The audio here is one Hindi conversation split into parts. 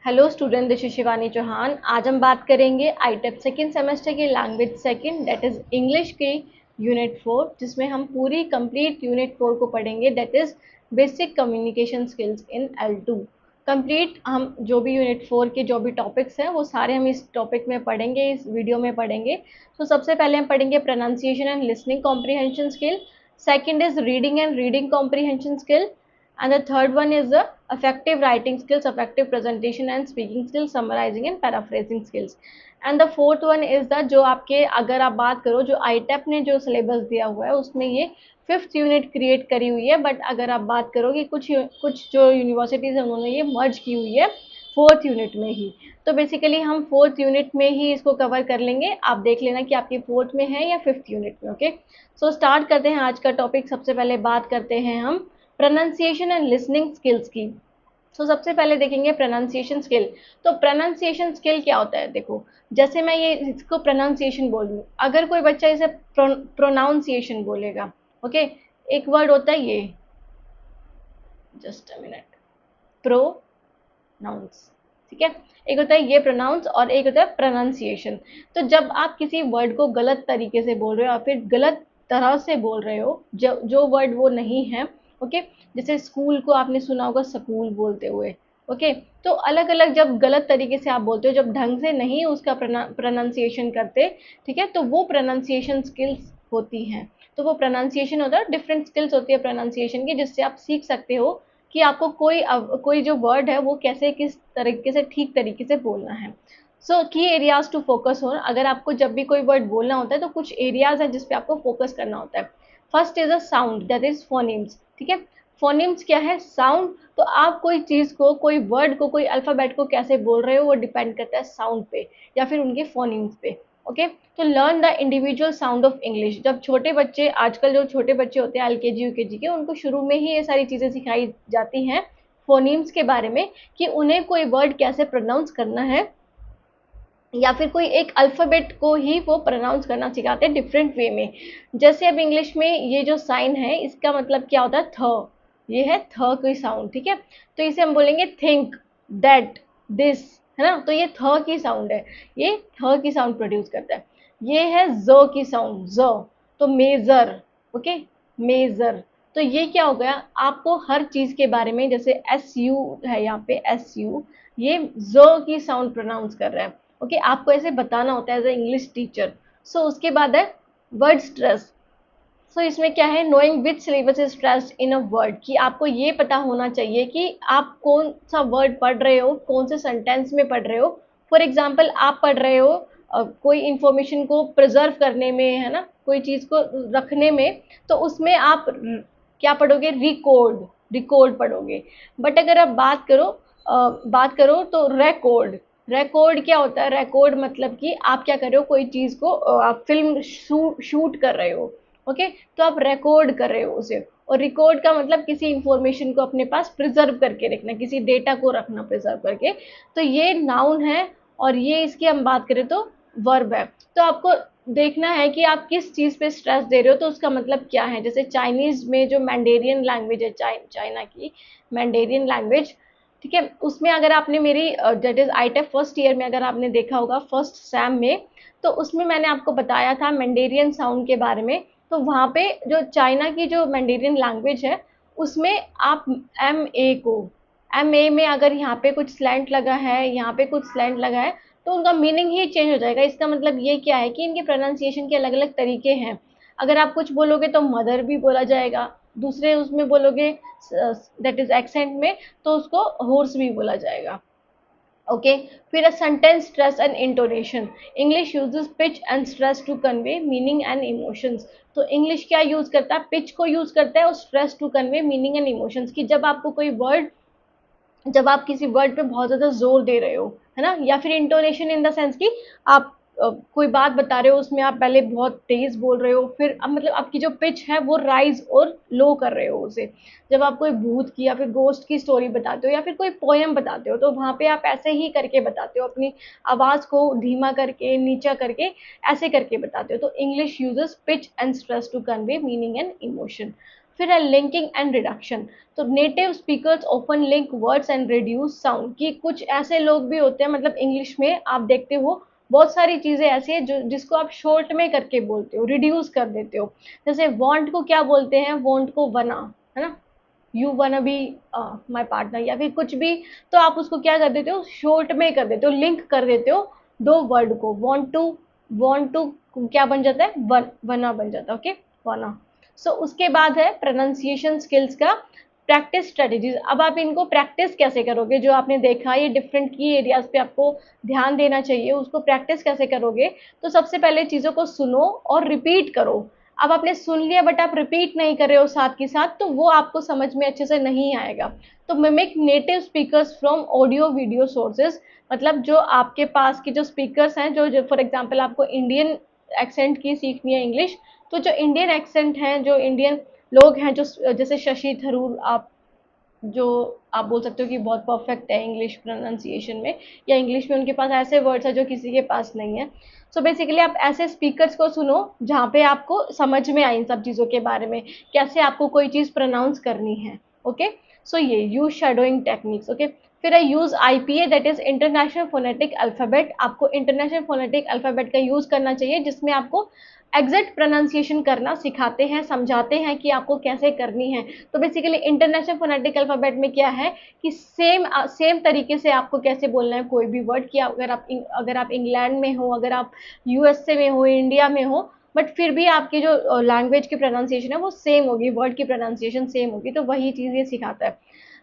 Hello student, this is Shivani Chauhan. आज हम बात करेंगे आईटेप सेकेंड सेमेस्टर के language second that is English के यूनिट 4, जिसमें हम पूरी कंप्लीट यूनिट 4 को पढ़ेंगे that is basic communication skills in L2। Complete हम जो भी यूनिट 4 के जो भी टॉपिक्स हैं वो सारे हम इस टॉपिक में पढ़ेंगे, इस वीडियो में पढ़ेंगे। तो सबसे पहले हम पढ़ेंगे pronunciation and listening comprehension skill, second is reading and reading comprehension skill, and the third one is the effective writing skills, effective presentation and speaking skills, summarizing and paraphrasing skills, and the fourth one is the जो आपके अगर आप बात करो जो आईटेप ने जो सिलेबस दिया हुआ है उसमें ये फिफ्थ यूनिट क्रिएट करी हुई है, बट अगर आप बात करो कि कुछ जो यूनिवर्सिटीज़ है उन्होंने ये मर्ज की हुई है फोर्थ यूनिट में ही। तो बेसिकली हम फोर्थ यूनिट में ही इसको कवर कर लेंगे, आप देख लेना कि आपकी फोर्थ में है या फिफ्थ यूनिट में। ओके, सो स्टार्ट करते हैं आज का टॉपिक। सबसे पहले बात करते हैं हम प्रोनाउंसिएशन एंड लिसनिंग स्किल्स की। तो सबसे पहले देखेंगे प्रोनाउंसिएशन स्किल। तो प्रोनाउंसिएशन स्किल क्या होता है, देखो जैसे मैं ये इसको प्रोनाउंसिएशन बोल रही हूँ, अगर कोई बच्चा इसे प्रोनाउंसिएशन बोलेगा, ओके, एक वर्ड होता है ये, जस्ट अ मिनट, प्रोनाउंस, ठीक है, एक होता है ये प्रोनाउंस और एक होता है प्रोनाउंसिएशन। तो जब आप किसी वर्ड को गलत तरीके से बोल रहे हो या फिर गलत तरह से बोल रहे हो, जो वर्ड वो नहीं है, ओके, जैसे स्कूल को आपने सुना होगा स्कूल बोलते हुए, ओके, तो अलग अलग जब गलत तरीके से आप बोलते हो, जब ढंग से नहीं उसका प्रोनाउंसिएशन करते, ठीक है, तो वो प्रोनाउंसिएशन स्किल्स होती हैं। तो वो प्रोनाउंसिएशन होता है, डिफरेंट स्किल्स होती है प्रोनाउंसिएशन की, जिससे आप सीख सकते हो कि आपको कोई जो वर्ड है वो कैसे किस तरीके से ठीक तरीके से बोलना है। सो की एरियाज टू फोकस हो, अगर आपको जब भी कोई वर्ड बोलना होता है तो कुछ एरियाज है जिस पे आपको फोकस करना होता है। First is a sound that is phonemes, ठीक है। फोनिम्स क्या है? साउंड। तो आप कोई चीज को, कोई वर्ड को, कोई अल्फाबेट को कैसे बोल रहे हो वो डिपेंड करता है साउंड पे या फिर उनके फोनिम्स पे। ओके, तो learn the individual sound of English. जब छोटे बच्चे, आजकल जो छोटे बच्चे होते हैं एलकेजी यूकेजी के, उनको शुरू में ही ये सारी चीज़ें सिखाई जाती हैं फोनीम्स के बारे में, कि उन्हें कोई वर्ड कैसे प्रोनाउंस करना है, या फिर कोई एक अल्फ़ाबेट को ही वो प्रोनाउंस करना सिखाते हैं डिफरेंट वे में। जैसे अब इंग्लिश में ये जो साइन है इसका मतलब क्या होता है? थ, ये है थ की साउंड, ठीक है। तो इसे हम बोलेंगे थिंक, दैट, दिस, है ना। तो ये थ की साउंड है, ये थ की साउंड प्रोड्यूस करता है। ये है ज की साउंड, ज, तो मेजर, ओके, मेजर। तो ये क्या हो गया, आपको हर चीज़ के बारे में, जैसे एस यू है यहाँ पे, एस यू, ये ज की साउंड प्रोनाउंस कर रहा है। ओके, आपको ऐसे बताना होता है एज ए इंग्लिश टीचर। सो उसके बाद है वर्ड स्ट्रेस। सो इसमें क्या है, knowing which syllabus is stressed in a word, कि आपको ये पता होना चाहिए कि आप कौन सा वर्ड पढ़ रहे हो, कौन से सेंटेंस में पढ़ रहे हो। फॉर एग्जाम्पल आप पढ़ रहे हो कोई इंफॉर्मेशन को प्रिजर्व करने में, है ना, कोई चीज़ को रखने में, तो उसमें आप क्या पढ़ोगे? रिकॉर्ड, रिकॉर्ड पढ़ोगे। बट अगर आप बात करो तो रिकॉर्ड, रिकॉर्ड क्या होता है? रिकॉर्ड मतलब कि आप क्या कर रहे हो, कोई चीज़ को आप फिल्म शूट कर रहे हो, ओके, तो आप रिकॉर्ड कर रहे हो उसे। और रिकॉर्ड का मतलब किसी इंफॉर्मेशन को अपने पास प्रिजर्व करके रखना, किसी डेटा को रखना प्रिजर्व करके। तो ये नाउन है और ये इसकी हम बात करें तो वर्ब है। तो आपको देखना है कि आप किस चीज़ पे स्ट्रेस दे रहे हो, तो उसका मतलब क्या है। जैसे चाइनीज़ में जो मैंडेरियन लैंग्वेज है, चाइना की मैंडेरियन लैंग्वेज, ठीक है, उसमें अगर आपने मेरी दैट इज़ आईटेफ फर्स्ट ईयर में अगर आपने देखा होगा फर्स्ट सैम में, तो उसमें मैंने आपको बताया था मैंडेरियन साउंड के बारे में। तो वहाँ पे जो चाइना की जो मैंडेरियन लैंग्वेज है, उसमें आप एम ए को, एम ए में अगर यहाँ पे कुछ स्लैंट लगा है, यहाँ पे कुछ स्लैंट लगा है, तो उनका मीनिंग ही चेंज हो जाएगा। इसका मतलब ये क्या है कि इनके प्रोनाउंसिएशन के अलग अलग तरीके हैं। अगर आप कुछ बोलोगे तो मदर भी बोला जाएगा, दूसरे उसमें बोलोगे दैट इज एक्सेंट में, तो उसको हॉर्स भी बोला जाएगा। ओके, फिर uh sentence stress and intonation. English uses pitch and stress to convey meaning and emotions. तो इंग्लिश क्या यूज करता है? पिच को यूज करता है और stress to convey meaning and emotions, की जब आपको कोई वर्ड, जब आप किसी वर्ड पे बहुत ज़्यादा जोर दे रहे हो, है ना, या फिर इंटोनेशन इन द सेंस कि आप कोई बात बता रहे हो, उसमें आप पहले बहुत तेज बोल रहे हो, फिर अब मतलब आपकी जो पिच है वो राइज और लो कर रहे हो उसे। जब आप कोई भूत की या फिर गोस्ट की स्टोरी बताते हो या फिर कोई पोएम बताते हो, तो वहाँ पे आप ऐसे ही करके बताते हो, अपनी आवाज़ को धीमा करके, नीचा करके, ऐसे करके बताते हो। तो English uses pitch and stress to convey meaning and emotion. फिर है लिंकिंग एंड रिडक्शन। तो native speakers open link words and reduce sound, कि कुछ ऐसे लोग भी होते हैं, मतलब इंग्लिश में आप देखते हो बहुत सारी चीजें ऐसी है जो जिसको आप शॉर्ट में करके बोलते हो, रिड्यूस कर देते हो। जैसे वांट को क्या बोलते हैं, वांट को वना, है ना, you wanna be my partner या फिर कुछ भी, तो आप उसको क्या कर देते हो, शॉर्ट में कर देते हो, लिंक कर देते हो दो वर्ड को, want टू क्या बन जाता है, वना बन जाता है, ओके, वना। सो उसके बाद है प्रोनाउंसिएशन स्किल्स का प्रैक्टिस स्ट्रेटेजीज। अब आप इनको प्रैक्टिस कैसे करोगे, जो आपने देखा ये डिफरेंट की एरियाज पे आपको ध्यान देना चाहिए, उसको प्रैक्टिस कैसे करोगे। तो सबसे पहले चीज़ों को सुनो और रिपीट करो। अब आपने सुन लिया बट आप रिपीट नहीं कर रहे हो साथ के साथ, तो वो आपको समझ में अच्छे से नहीं आएगा। तो mimic native speakers from audio video sources, मतलब जो आपके पास की जो स्पीकर्स हैं, जो फॉर एग्जांपल आपको इंडियन एक्सेंट की सीखनी है इंग्लिश, तो जो इंडियन एक्सेंट हैं, जो इंडियन लोग हैं, जो जैसे शशि थरूर, आप जो आप बोल सकते हो कि बहुत परफेक्ट है इंग्लिश प्रोनाउंसिएशन में, या इंग्लिश में उनके पास ऐसे वर्ड्स हैं जो किसी के पास नहीं है। सो बेसिकली आप ऐसे स्पीकर्स को सुनो जहाँ पे आपको समझ में आए इन सब चीज़ों के बारे में, कैसे आपको कोई चीज़ प्रोनाउंस करनी है, ओके। सो ये यूज शैडोइंग टेक्निक्स, ओके। फिर है use IPA, that is international phonetic alphabet. आपको इंटरनेशनल फोनेटिक अल्फाबेट का यूज करना चाहिए, जिसमें आपको एग्जैक्ट प्रोनाउंसिएशन करना सिखाते हैं, समझाते हैं कि आपको कैसे करनी है। तो बेसिकली इंटरनेशनल फोनेटिक अल्फाबेट में क्या है कि सेम तरीके से आपको कैसे बोलना है कोई भी वर्ड, कि अगर आप इंग्लैंड में हो, अगर आप यूएसए में हो, इंडिया में हो, बट फिर भी आपकी जो लैंग्वेज की प्रोनाउंसिएशन है वो सेम होगी, वर्ड की प्रोनाउंसिएशन सेम होगी। तो वही चीज़ ये सिखाता है।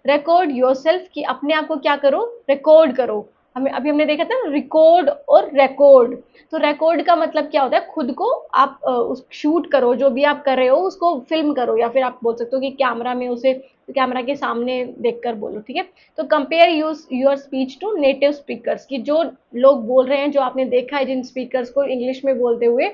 रिकॉर्ड योरसेल्फ, कि अपने आप को क्या करो, रिकॉर्ड करो। हमें अभी हमने देखा था रिकॉर्ड और रिकॉर्ड। तो रिकॉर्ड का मतलब क्या होता है, खुद को आप उस शूट करो, जो भी आप कर रहे हो उसको फिल्म करो, या फिर आप बोल सकते हो कि कैमरा में उसे, कैमरा के सामने देखकर बोलो, ठीक है। तो compare use your speech to native speakers, की जो लोग बोल रहे हैं, जो आपने देखा है जिन स्पीकर्स को इंग्लिश में बोलते हुए,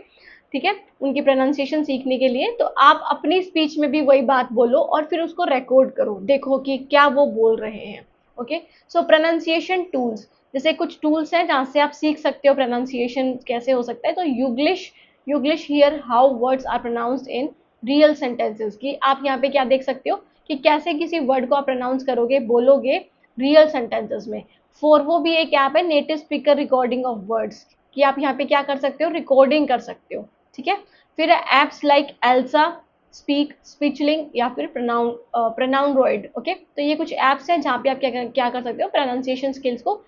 ठीक है, उनकी प्रोनाउंसिएशन सीखने के लिए, तो आप अपनी स्पीच में भी वही बात बोलो और फिर उसको रिकॉर्ड करो, देखो कि क्या वो बोल रहे हैं, ओके। सो प्रोनाउंसिएशन टूल्स, जैसे कुछ टूल्स हैं जहाँ से आप सीख सकते हो प्रोनाउंसिएशन कैसे हो सकता है। तो Youglish, Youglish hear how words are pronounced in real sentences, की आप यहाँ पे क्या देख सकते हो कि कैसे किसी वर्ड को आप प्रोनाउंस करोगे, बोलोगे रियल सेंटेंसेस में। फोरवो भी एक ऐप है, native speaker recording of words, कि आप यहाँ पे क्या कर सकते हो, रिकॉर्डिंग कर सकते हो, ठीक है। फिर एप्स लाइक एल्सा, स्पीक, स्पीचलिंग, या फिर प्रोनाउनरॉइड, ओके। तो ये कुछ एप्स हैं जहाँ पे आप क्या कर सकते हो, प्रोनाउंसिएशन स्किल्स को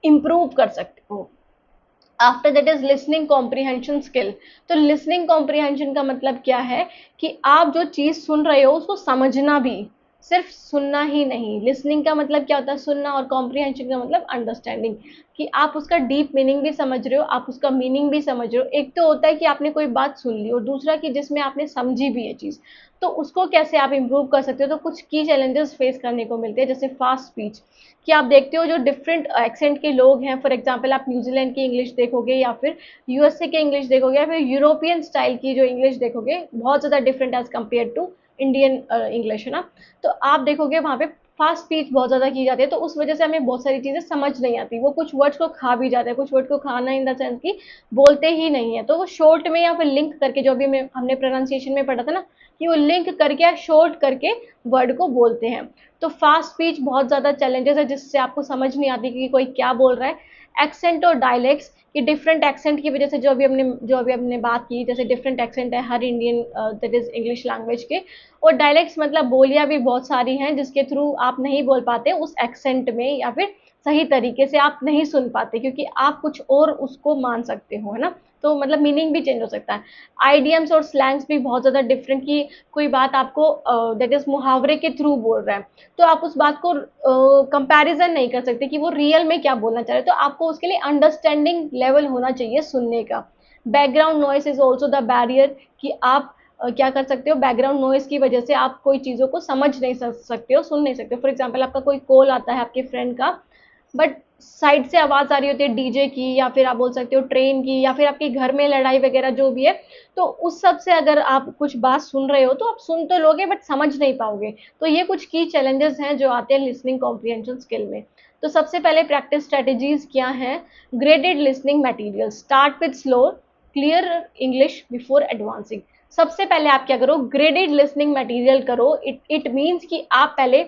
इम्प्रूव कर सकते हो। After that is listening comprehension skill. तो लिसनिंग कॉम्प्रीहेंशन का मतलब क्या है कि आप जो चीज़ सुन रहे हो उसको समझना भी, सिर्फ सुनना ही नहीं। लिसनिंग का मतलब क्या होता है, सुनना, और कॉम्प्रीहेंशन का मतलब अंडरस्टैंडिंग, कि आप उसका डीप मीनिंग भी समझ रहे हो, आप उसका मीनिंग भी समझ रहे हो। एक तो होता है कि आपने कोई बात सुन ली, और दूसरा कि जिसमें आपने समझी भी है चीज़, तो उसको कैसे आप इम्प्रूव कर सकते हो। तो कुछ की चैलेंजेस फेस करने को मिलते हैं, जैसे फास्ट स्पीच, कि आप देखते हो जो डिफरेंट एक्सेंट के लोग हैं, फॉर एग्जांपल आप न्यूजीलैंड की इंग्लिश देखोगे, या फिर यूएसए के इंग्लिश देखोगे, या फिर यूरोपियन स्टाइल की जो इंग्लिश देखोगे, बहुत ज़्यादा different as compare to Indian English, है ना। तो आप देखोगे वहाँ पे फास्ट स्पीच बहुत ज़्यादा की जाती है, तो उस वजह से हमें बहुत सारी चीज़ें समझ नहीं आती। वो कुछ वर्ड्स को खा भी जाते हैं, कुछ वर्ड को खाना इन द सेंस कि बोलते ही नहीं है, तो वो शॉर्ट में या फिर लिंक करके, जो भी हमने प्रोनाउंसिएशन में पढ़ा था ना, कि वो लिंक करके या शॉर्ट करके वर्ड को बोलते हैं। तो फास्ट स्पीच बहुत ज़्यादा चैलेंजेस है, जिससे आपको समझ नहीं आती कि कोई क्या बोल रहा है। एक्सेंट और डायलेक्ट्स, कि डिफरेंट एक्सेंट की वजह से, जो अभी हमने बात की, जैसे डिफरेंट एक्सेंट है हर Indian, that is English language के। और डायलेक्ट्स मतलब बोलियां भी बहुत सारी हैं, जिसके थ्रू आप नहीं बोल पाते उस एक्सेंट में, या फिर सही तरीके से आप नहीं सुन पाते, क्योंकि आप कुछ और उसको मान सकते हो, है ना। तो मतलब मीनिंग भी चेंज हो सकता है। आइडियम्स और स्लैंग्स भी बहुत ज़्यादा डिफरेंट, की कोई बात आपको दैट इज मुहावरे के थ्रू बोल रहा है, तो आप उस बात को कंपैरिजन नहीं कर सकते कि वो रियल में क्या बोलना चाह रहे हैं। तो आपको उसके लिए अंडरस्टैंडिंग लेवल होना चाहिए सुनने का। Background noise is also the barrier, कि आप क्या कर सकते हो, बैकग्राउंड नॉइस की वजह से आप कोई चीज़ों को समझ नहीं सकते हो, सुन नहीं सकते हो। फॉर एग्जाम्पल आपका कोई कॉल आता है आपके फ्रेंड का, बट साइड से आवाज़ आ रही होती है डीजे की, या फिर आप बोल सकते हो ट्रेन की, या फिर आपके घर में लड़ाई वगैरह जो भी है, तो उस सब से अगर आप कुछ बात सुन रहे हो तो आप सुन तो लोगे बट समझ नहीं पाओगे। तो ये कुछ की चैलेंजेस हैं जो आते हैं लिसनिंग कॉम्प्रिहेंशन स्किल में। तो सबसे पहले प्रैक्टिस स्ट्रेटेजीज क्या हैं, graded listening material, start with slow clear English before advancing. सबसे पहले आप क्या करो, ग्रेडेड लिसनिंग मटेरियल करो। इट मीन्स कि आप पहले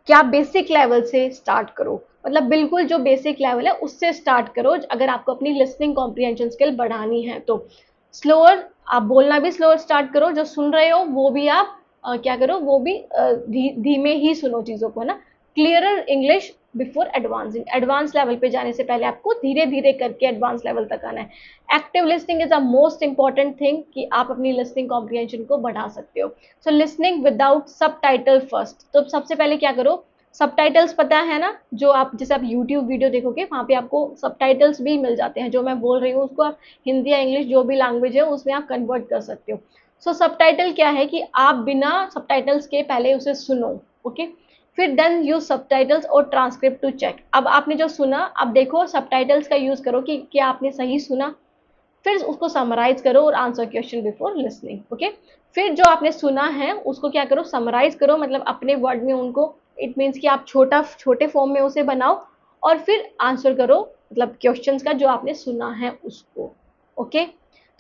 क्या बेसिक लेवल से स्टार्ट करो, मतलब बिल्कुल जो बेसिक लेवल है उससे स्टार्ट करो अगर आपको अपनी लिसनिंग कॉम्प्रिहेंशन स्किल बढ़ानी है तो। स्लोअर, आप बोलना भी स्लोअर स्टार्ट करो, जो सुन रहे हो वो भी आप क्या करो, वो भी धीमे ही सुनो चीज़ों को, है ना। Clearer English before advancing, advance level पे जाने से पहले आपको धीरे धीरे करके एडवांस लेवल तक आना है। Active listening is a most important thing कि आप अपनी लिसनिंग कॉम्प्रिहेंशन को बढ़ा सकते हो। सो लिसनिंग विदाउट सब टाइटल फर्स्ट, तो सबसे पहले क्या करो, सबटाइटल्स पता है ना, जो आप जैसे आप यूट्यूब वीडियो देखोगे वहाँ पे आपको सबटाइटल्स भी मिल जाते हैं, जो मैं बोल रही हूँ उसको आप हिंदी या इंग्लिश जो भी लैंग्वेज है उसमें आप कन्वर्ट कर सकते हो। सो सबटाइटल क्या है कि आप बिना सबटाइटल्स के पहले उसे सुनो, ओके। फिर देन यूज सबटाइटल्स और ट्रांसक्रिप्ट टू चेक। अब आपने जो सुना, अब देखो सबटाइटल्स का यूज करो कि क्या आपने सही सुना, फिर उसको समराइज करो और answer question before listening, okay. फिर जो आपने सुना है उसको क्या करो, समराइज करो, मतलब अपने वर्ड में उनको, इट मीन्स कि आप छोटे फॉर्म में उसे बनाओ और फिर आंसर करो, मतलब क्वेश्चंस का जो आपने सुना है उसको, ओके।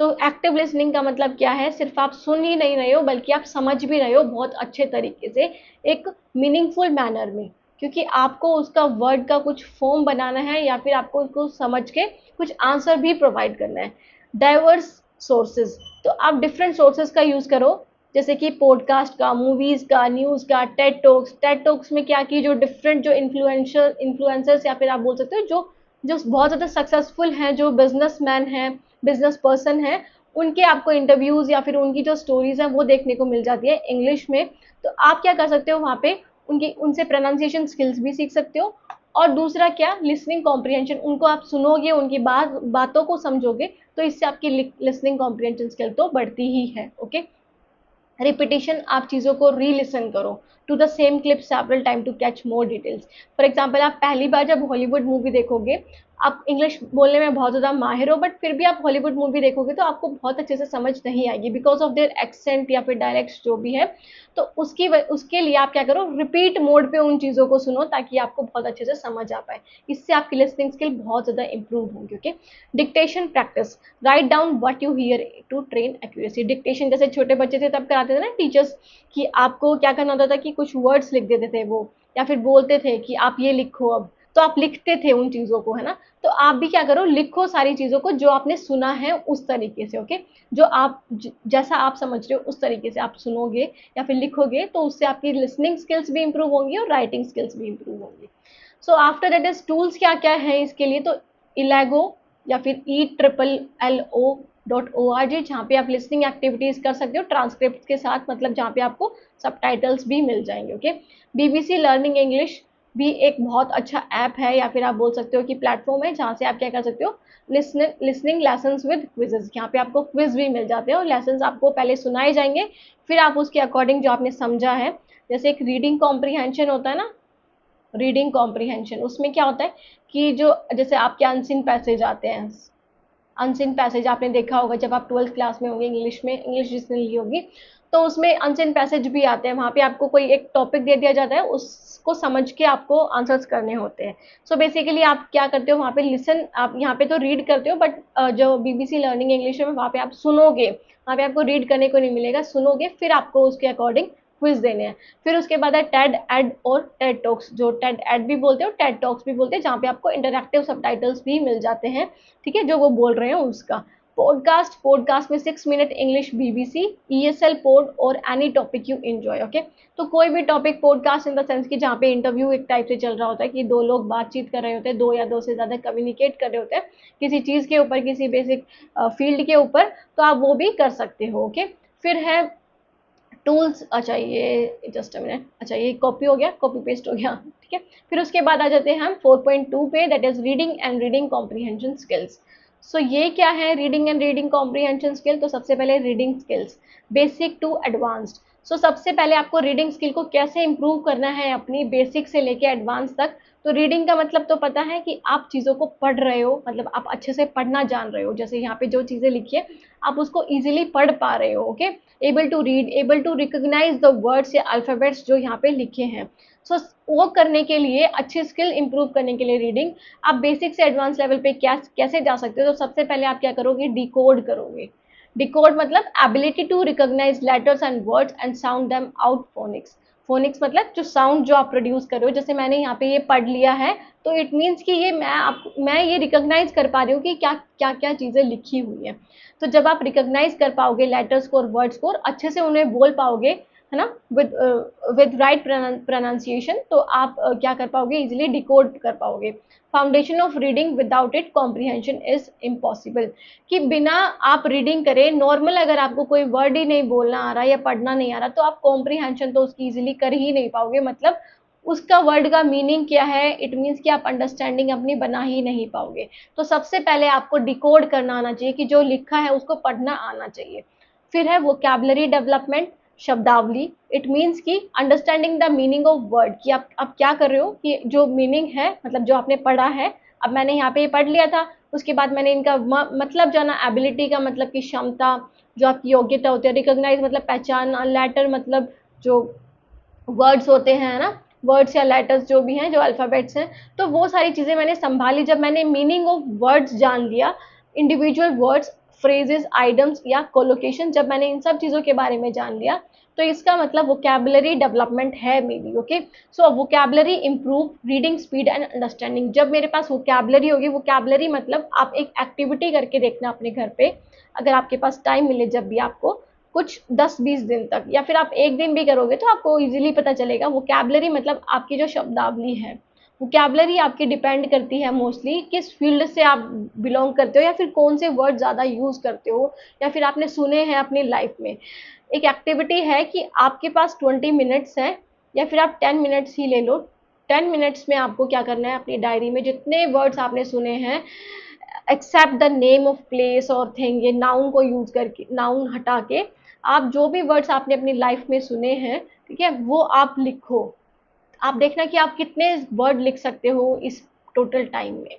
तो एक्टिव लिसनिंग का मतलब क्या है, सिर्फ आप सुन ही नहीं रहे हो बल्कि आप समझ भी रहे हो बहुत अच्छे तरीके से, एक मीनिंगफुल मैनर में, क्योंकि आपको उसका वर्ड का कुछ फॉर्म बनाना है या फिर आपको उसको समझ के कुछ आंसर भी प्रोवाइड करना है। डाइवर्स सोर्सेज, तो आप डिफरेंट सोर्सेज का यूज करो, जैसे कि पॉडकास्ट का, मूवीज का, न्यूज का, टेड टॉक्स में क्या की, जो डिफरेंट जो इन्फ्लुएंसर्स या फिर आप बोल सकते हो जो जो बहुत ज़्यादा सक्सेसफुल हैं, जो बिजनेसमैन हैं, बिजनेस पर्सन हैं, उनके आपको इंटरव्यूज या फिर उनकी जो स्टोरीज हैं वो देखने को मिल जाती है इंग्लिश में। तो आप क्या कर सकते हो वहाँ पे, उनकी उनसे प्रोनाउंसिएशन स्किल्स भी सीख सकते हो। और दूसरा क्या, लिसनिंग कॉम्प्रिहेंशन, उनको आप सुनोगे, उनकी बातों को समझोगे, तो इससे आपकी लिसनिंग कॉम्प्रिहेंशन स्किल तो बढ़ती ही है, ओके। रिपीटिशन, आप चीज़ों को री लिसन करो to the same clip several time to catch more details. For example, आप पहली बार जब हॉलीवुड मूवी देखोगे, आप इंग्लिश बोलने में बहुत ज़्यादा माहिर हो, बट फिर भी आप हॉलीवुड मूवी देखोगे तो आपको बहुत अच्छे से समझ नहीं आएगी बिकॉज ऑफ देयर एक्सेंट या फिर डायलेक्ट्स जो भी है। तो उसके लिए आप क्या करो, रिपीट मोड पे उन चीज़ों को सुनो ताकि आपको बहुत अच्छे से समझ आ पाए। इससे आपकी लिसनिंग स्किल बहुत ज़्यादा इंप्रूव होगी, okay. Dictation practice, write down what you hear to train accuracy. Dictation जैसे छोटे बच्चे थे तब कराते थे ना टीचर्स, कि आपको क्या करना होता था कि कुछ वर्ड्स लिख देते थे वो, या फिर बोलते थे कि आप ये लिखो, अब तो आप लिखते थे उन चीज़ों को, है ना। तो आप भी क्या करो, लिखो सारी चीज़ों को जो आपने सुना है उस तरीके से, ओके। जो आप जैसा आप समझ रहे हो उस तरीके से आप सुनोगे या फिर लिखोगे, तो उससे आपकी लिसनिंग स्किल्स भी इंप्रूव होंगी और राइटिंग स्किल्स भी इंप्रूव होंगी। सो आफ्टर दैट इज टूल्स क्या क्या है इसके लिए, तो इलेगो या फिर ELLO.org, जहाँ पे आप लिसनिंग एक्टिविटीज कर सकते हो ट्रांसक्रिप्ट के साथ, मतलब जहाँ पे आपको सबटाइटल्स भी मिल जाएंगे, ओके। बीबीसी लर्निंग इंग्लिश भी एक बहुत अच्छा ऐप है, या फिर आप बोल सकते हो कि प्लेटफॉर्म है, जहाँ से आप क्या कर सकते हो, लिसनिंग लेसन्स विद क्विजेस, यहाँ पे आपको क्विज भी मिल जाते हैं और लेसन्स आपको पहले सुनाए जाएंगे, फिर आप उसके अकॉर्डिंग जो आपने समझा है, जैसे एक रीडिंग कॉम्प्रिहेंशन होता है ना, रीडिंग कॉम्प्रिहेंशन, उसमें क्या होता है कि जो जैसे आपके अनसीन पैसेज आते हैं, अनसीन पैसेज आपने देखा होगा जब आप 12th क्लास में होंगे, इंग्लिश में, इंग्लिश जिसने ली होगी, तो उसमें अनसीन पैसेज भी आते हैं, वहाँ पे आपको कोई एक टॉपिक दे दिया जाता है, उसको समझ के आपको आंसर्स करने होते हैं। सो बेसिकली आप क्या करते हो वहाँ पे, लिसन, आप यहाँ पे तो रीड करते हो, बट जो बीबीसी लर्निंग इंग्लिश है वहाँ पे आप सुनोगे, वहाँ पे आपको रीड करने को नहीं मिलेगा, सुनोगे, फिर आपको उसके अकॉर्डिंग क्विज देने हैं। फिर उसके बाद है टेड एड और टेड टॉक्स, जो टेड एड भी बोलते हो, टेड टॉक्स भी बोलते हैं, जहाँ पे आपको इंटरैक्टिव सबटाइटल्स भी मिल जाते हैं, ठीक है, जो वो बोल रहे हैं उसका। पॉडकास्ट, पॉडकास्ट में 6 मिनट इंग्लिश बीबीसी, ESL पोड और any topic you enjoy, okay. तो कोई भी topic, podcast in the sense कि जहाँ पे इंटरव्यू एक टाइप से चल रहा होता है कि दो लोग बातचीत कर रहे होते हैं, दो या दो से ज़्यादा कम्युनिकेट कर रहे होते हैं किसी चीज़ के ऊपर, किसी बेसिक फील्ड के ऊपर, तो आप वो भी कर सकते हो, ओके। फिर है टूल्स, अच्छा ये जस्ट अ मिनट, अच्छा ये कॉपी हो गया, कॉपी पेस्ट हो गया, ठीक है। फिर उसके बाद आ जाते हैं हम 4.2 पे, that is reading and reading comprehension skills. So ये क्या है reading and reading comprehension skill, तो सबसे पहले reading skills, basic to advanced. So सबसे पहले आपको रीडिंग स्किल को कैसे इंप्रूव करना है अपनी बेसिक से लेके एडवांस तक। तो रीडिंग का मतलब तो पता है कि आप चीज़ों को पढ़ रहे हो, मतलब आप अच्छे से पढ़ना जान रहे हो, जैसे यहाँ पे जो चीज़ें लिखी है आप उसको इजीली पढ़ पा रहे हो, okay. Able to read, able to recognise the words या अल्फ़ाबेट्स जो यहाँ पे लिखे हैं। सो वो करने के लिए, अच्छी स्किल इंप्रूव करने के लिए रीडिंग, आप बेसिक से एडवांस लेवल पे क्या कैसे जा सकते हो, तो सबसे पहले आप क्या करोगे, डिकोड करोगे। डिकोड मतलब ability to recognise letters and words and sound them out phonics. Phonics मतलब जो साउंड जो आप प्रोड्यूस कर रहे हो, जैसे मैंने यहाँ पे ये पढ़ लिया है तो इट मीन्स कि ये मैं ये रिकॉग्नाइज कर पा रही हूँ कि क्या क्या क्या चीज़ें लिखी हुई हैं। तो जब आप रिकॉग्नाइज कर पाओगे लेटर्स को और वर्ड्स को और अच्छे से उन्हें बोल पाओगे, है ना, विद राइट प्रोनाउंसिएशन, तो आप क्या कर पाओगे, इजिली डिकोड कर पाओगे। Foundation of reading without it comprehension is impossible, कि बिना आप रीडिंग करें नॉर्मल अगर आपको कोई वर्ड ही नहीं बोलना आ रहा या पढ़ना नहीं आ रहा तो आप कॉम्प्रीहेंशन तो उसकी इजीली कर ही नहीं पाओगे। मतलब उसका वर्ड का मीनिंग क्या है, इट मीन्स कि आप अंडरस्टैंडिंग अपनी बना ही नहीं पाओगे। तो सबसे पहले आपको डिकोड करना आना चाहिए कि जो लिखा है उसको पढ़ना आना चाहिए। फिर है वोकैबुलरी डेवलपमेंट, शब्दावली। इट मीन्स कि understanding the meaning of word, कि आप क्या कर रहे हो कि जो मीनिंग है, मतलब जो आपने पढ़ा है, अब मैंने यहाँ पे पढ़ लिया था, उसके बाद मैंने इनका मतलब जाना। एबिलिटी का मतलब कि क्षमता, जो आपकी योग्यता होती है। रिकॉग्नाइज मतलब पहचान, लेटर मतलब जो वर्ड्स होते हैं ना, वर्ड्स या लेटर्स जो भी हैं, जो अल्फ़ाबेट्स हैं, तो वो सारी चीज़ें मैंने सँभाली। जब मैंने मीनिंग ऑफ वर्ड्स जान लिया, इंडिविजुअल वर्ड्स, फ्रेजेस, आइटम्स या कोलोकेशन, जब मैंने इन सब चीज़ों के बारे में जान लिया, तो इसका मतलब वोकैबुलरी डेवलपमेंट है मेरी। Okay, so vocabulary improve reading speed and understanding. जब मेरे पास वोकैबुलरी होगी, वोकैबुलरी मतलब आप एक एक्टिविटी करके देखना अपने घर पे, अगर आपके पास टाइम मिले, जब भी आपको कुछ 10-20 दिन तक, या फिर आप एक दिन भी करोगे तो आपको इजीली पता चलेगा। वोकैबुलरी मतलब आपकी जो शब्दावली है, वोकैबुलरी आपकी डिपेंड करती है मोस्टली किस फील्ड से आप बिलोंग करते हो, या फिर कौन से वर्ड ज़्यादा यूज़ करते हो, या फिर आपने सुने हैं अपनी लाइफ में। एक एक्टिविटी है कि आपके पास 20 मिनट्स हैं, या फिर आप 10 मिनट्स ही ले लो। 10 मिनट्स में आपको क्या करना है, अपनी डायरी में जितने वर्ड्स आपने सुने हैं, except the name of place और थिंग, ये नाउन को यूज करके, नाउन हटा के, आप जो भी वर्ड्स आपने अपनी लाइफ में सुने हैं, ठीक है, वो आप लिखो। आप देखना कि आप कितने वर्ड लिख सकते हो इस टोटल टाइम में।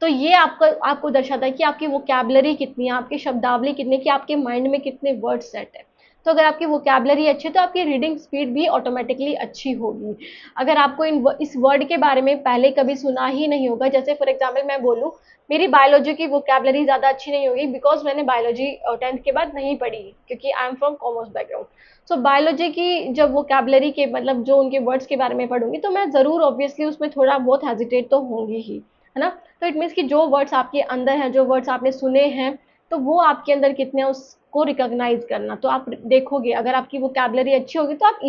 तो ये आपको आपको दर्शाता है कि आपकी वोकैबुलरी कितनी है, आपकी शब्दावली कितनी है, कि आपके माइंड में कितने वर्ड सेट है। तो अगर आपकी वोकैबुलरी अच्छी है तो आपकी रीडिंग स्पीड भी ऑटोमेटिकली अच्छी होगी। अगर आपको इस वर्ड के बारे में पहले कभी सुना ही नहीं होगा, जैसे फॉर एग्जाम्पल मैं बोलूँ, मेरी बायोलॉजी की वोकैबुलरी ज़्यादा अच्छी नहीं होगी, बिकॉज मैंने बायोलॉजी 10th के बाद नहीं पढ़ी, क्योंकि I am from commerce background. So biology की जब वोकैबुलरी के मतलब जो उनके वर्ड्स के बारे में पढ़ूंगी, तो मैं ज़रूर ऑब्वियसली उसमें थोड़ा बहुत हेजिटेट तो होंगी ही, है ना। तो इट मीन्स कि जो वर्ड्स आपके अंदर हैं, जो वर्ड्स आपने सुने हैं, तो वो आपके अंदर कितने हैं उसको रिकॉग्नाइज करना। तो आप देखोगे, अगर आपकी वोकैबुलरी अच्छी होगी तो आप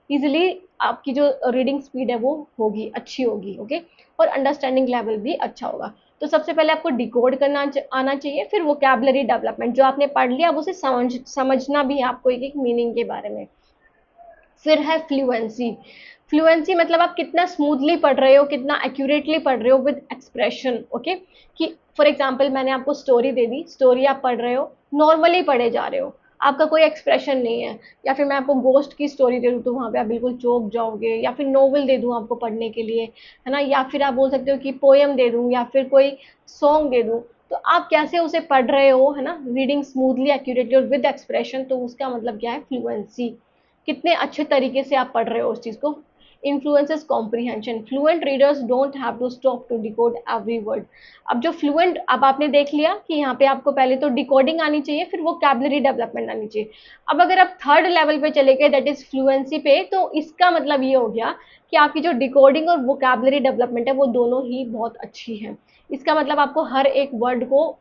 इजीली आपकी जो रीडिंग स्पीड है वो होगी, अच्छी होगी। ओके, और अंडरस्टैंडिंग लेवल भी अच्छा होगा। तो सबसे पहले आपको डिकोड करना आना चाहिए, फिर वोकैबुलरी डेवलपमेंट, जो आपने पढ़ लिया अब उसे समझना भी है आपको, एक एक मीनिंग के बारे में। फिर है फ्लुएंसी। फ्लुएंसी मतलब आप कितना स्मूथली पढ़ रहे हो, कितना एक्यूरेटली पढ़ रहे हो विद एक्सप्रेशन। ओके, कि फॉर एग्जांपल मैंने आपको स्टोरी दे दी, स्टोरी आप पढ़ रहे हो, नॉर्मली पढ़े जा रहे हो, आपका कोई एक्सप्रेशन नहीं है। या फिर मैं आपको गोस्ट की स्टोरी दे दूँ तो वहाँ पे आप बिल्कुल चौंक जाओगे, या फिर नोवेल दे दूँ आपको पढ़ने के लिए, है ना, या फिर आप बोल सकते हो कि पोएम दे दूँ, या फिर कोई सॉन्ग दे दूँ, तो आप कैसे उसे पढ़ रहे हो, है ना, रीडिंग स्मूथली, एक्यूरेटली और विद एक्सप्रेशन, तो उसका मतलब क्या है, फ्लुएंसी। कितने अच्छे तरीके से आप पढ़ रहे हो उस चीज़ को। Influences comprehension, fluent readers don't have to stop to decode every word. अब जो फ्लुएंट, अब आपने देख लिया कि यहाँ पे आपको पहले तो डिकोडिंग आनी चाहिए, फिर वोकैबुलरी डेवलपमेंट आनी चाहिए। अब अगर आप थर्ड लेवल पे चले गए, दैट इज फ्लुएंसी पे, तो इसका मतलब ये हो गया कि आपकी जो डिकोडिंग और वोकैबुलरी डेवलपमेंट है वो दोनों ही बहुत अच्छी है। इसका मतलब आपको हर एक वर्ड को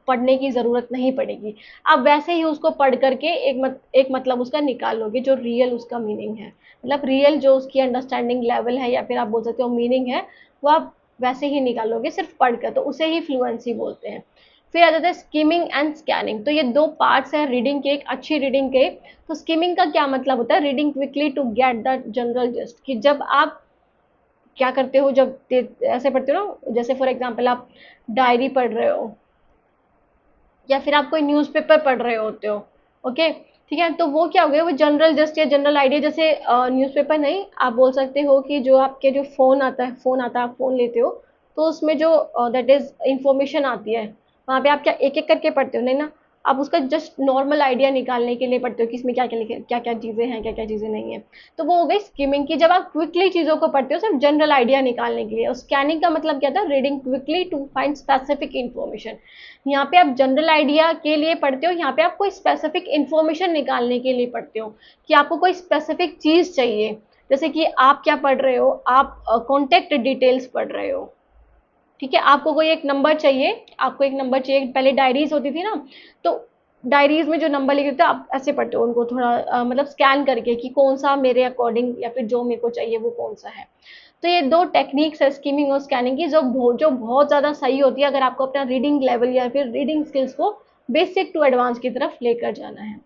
पढ़ने की ज़रूरत नहीं पड़ेगी। आप वैसे ही उसको पढ़ करके एक मतलब उसका निकाल लोगे, जो रियल उसका मीनिंग है। मतलब रियल जो उसकी अंडरस्टैंडिंग लेवल है, या फिर आप बोल सकते हो मीनिंग है, वो आप वैसे ही निकालोगे सिर्फ पढ़कर, तो उसे ही फ्लुएंसी बोलते हैं। फिर आ जाता है स्किमिंग एंड स्कैनिंग। तो ये दो पार्ट्स हैं रीडिंग के, एक अच्छी रीडिंग के। तो स्किमिंग का क्या मतलब होता है, reading quickly to get the general just, कि जब आप क्या करते हो, जब ऐसे पढ़ते हो ना, जैसे फॉर एग्जाम्पल आप डायरी पढ़ रहे हो, या फिर आप कोई न्यूज़पेपर पढ़ रहे होते हो। ओके, ठीक है, तो वो क्या हो गया, वो जनरल जस्ट या जनरल आइडिया, जैसे न्यूज़पेपर नहीं, आप बोल सकते हो कि जो आपके जो फ़ोन आता है, आप फ़ोन लेते हो, तो उसमें जो दैट इज़ इंफॉर्मेशन आती है, वहाँ पे आप क्या एक एक करके पढ़ते हो, नहीं ना, आप उसका जस्ट नॉर्मल आइडिया निकालने के लिए पढ़ते हो कि इसमें क्या क्या लिखे, क्या क्या चीज़ें हैं, क्या क्या चीज़ें नहीं है। तो वो हो गई स्किमिंग की, जब आप क्विकली चीज़ों को पढ़ते हो सिर्फ जनरल आइडिया निकालने के लिए। और स्कैनिंग का मतलब क्या था, reading quickly to find specific information. यहाँ पे आप जनरल आइडिया के लिए पढ़ते हो, यहाँ पे आप कोई स्पेसिफिक इन्फॉर्मेशन निकालने के लिए पढ़ते हो कि आपको कोई स्पेसिफिक चीज़ चाहिए। जैसे कि आप क्या पढ़ रहे हो, आप कॉन्टेक्ट डिटेल्स पढ़ रहे हो, ठीक है, आपको कोई एक नंबर चाहिए, आपको एक नंबर चाहिए, पहले डायरीज होती थी ना, तो डायरीज में जो नंबर लिखे थे आप ऐसे पढ़ते हो उनको थोड़ा मतलब स्कैन करके कि कौन सा मेरे अकॉर्डिंग या फिर जो मेरे को चाहिए वो कौन सा है। तो ये दो टेक्निक्स है स्किमिंग और स्कैनिंग की, जो बहुत ज़्यादा सही होती है अगर आपको अपना रीडिंग लेवल या फिर रीडिंग स्किल्स को बेसिक टू एडवांस की तरफ लेकर जाना है।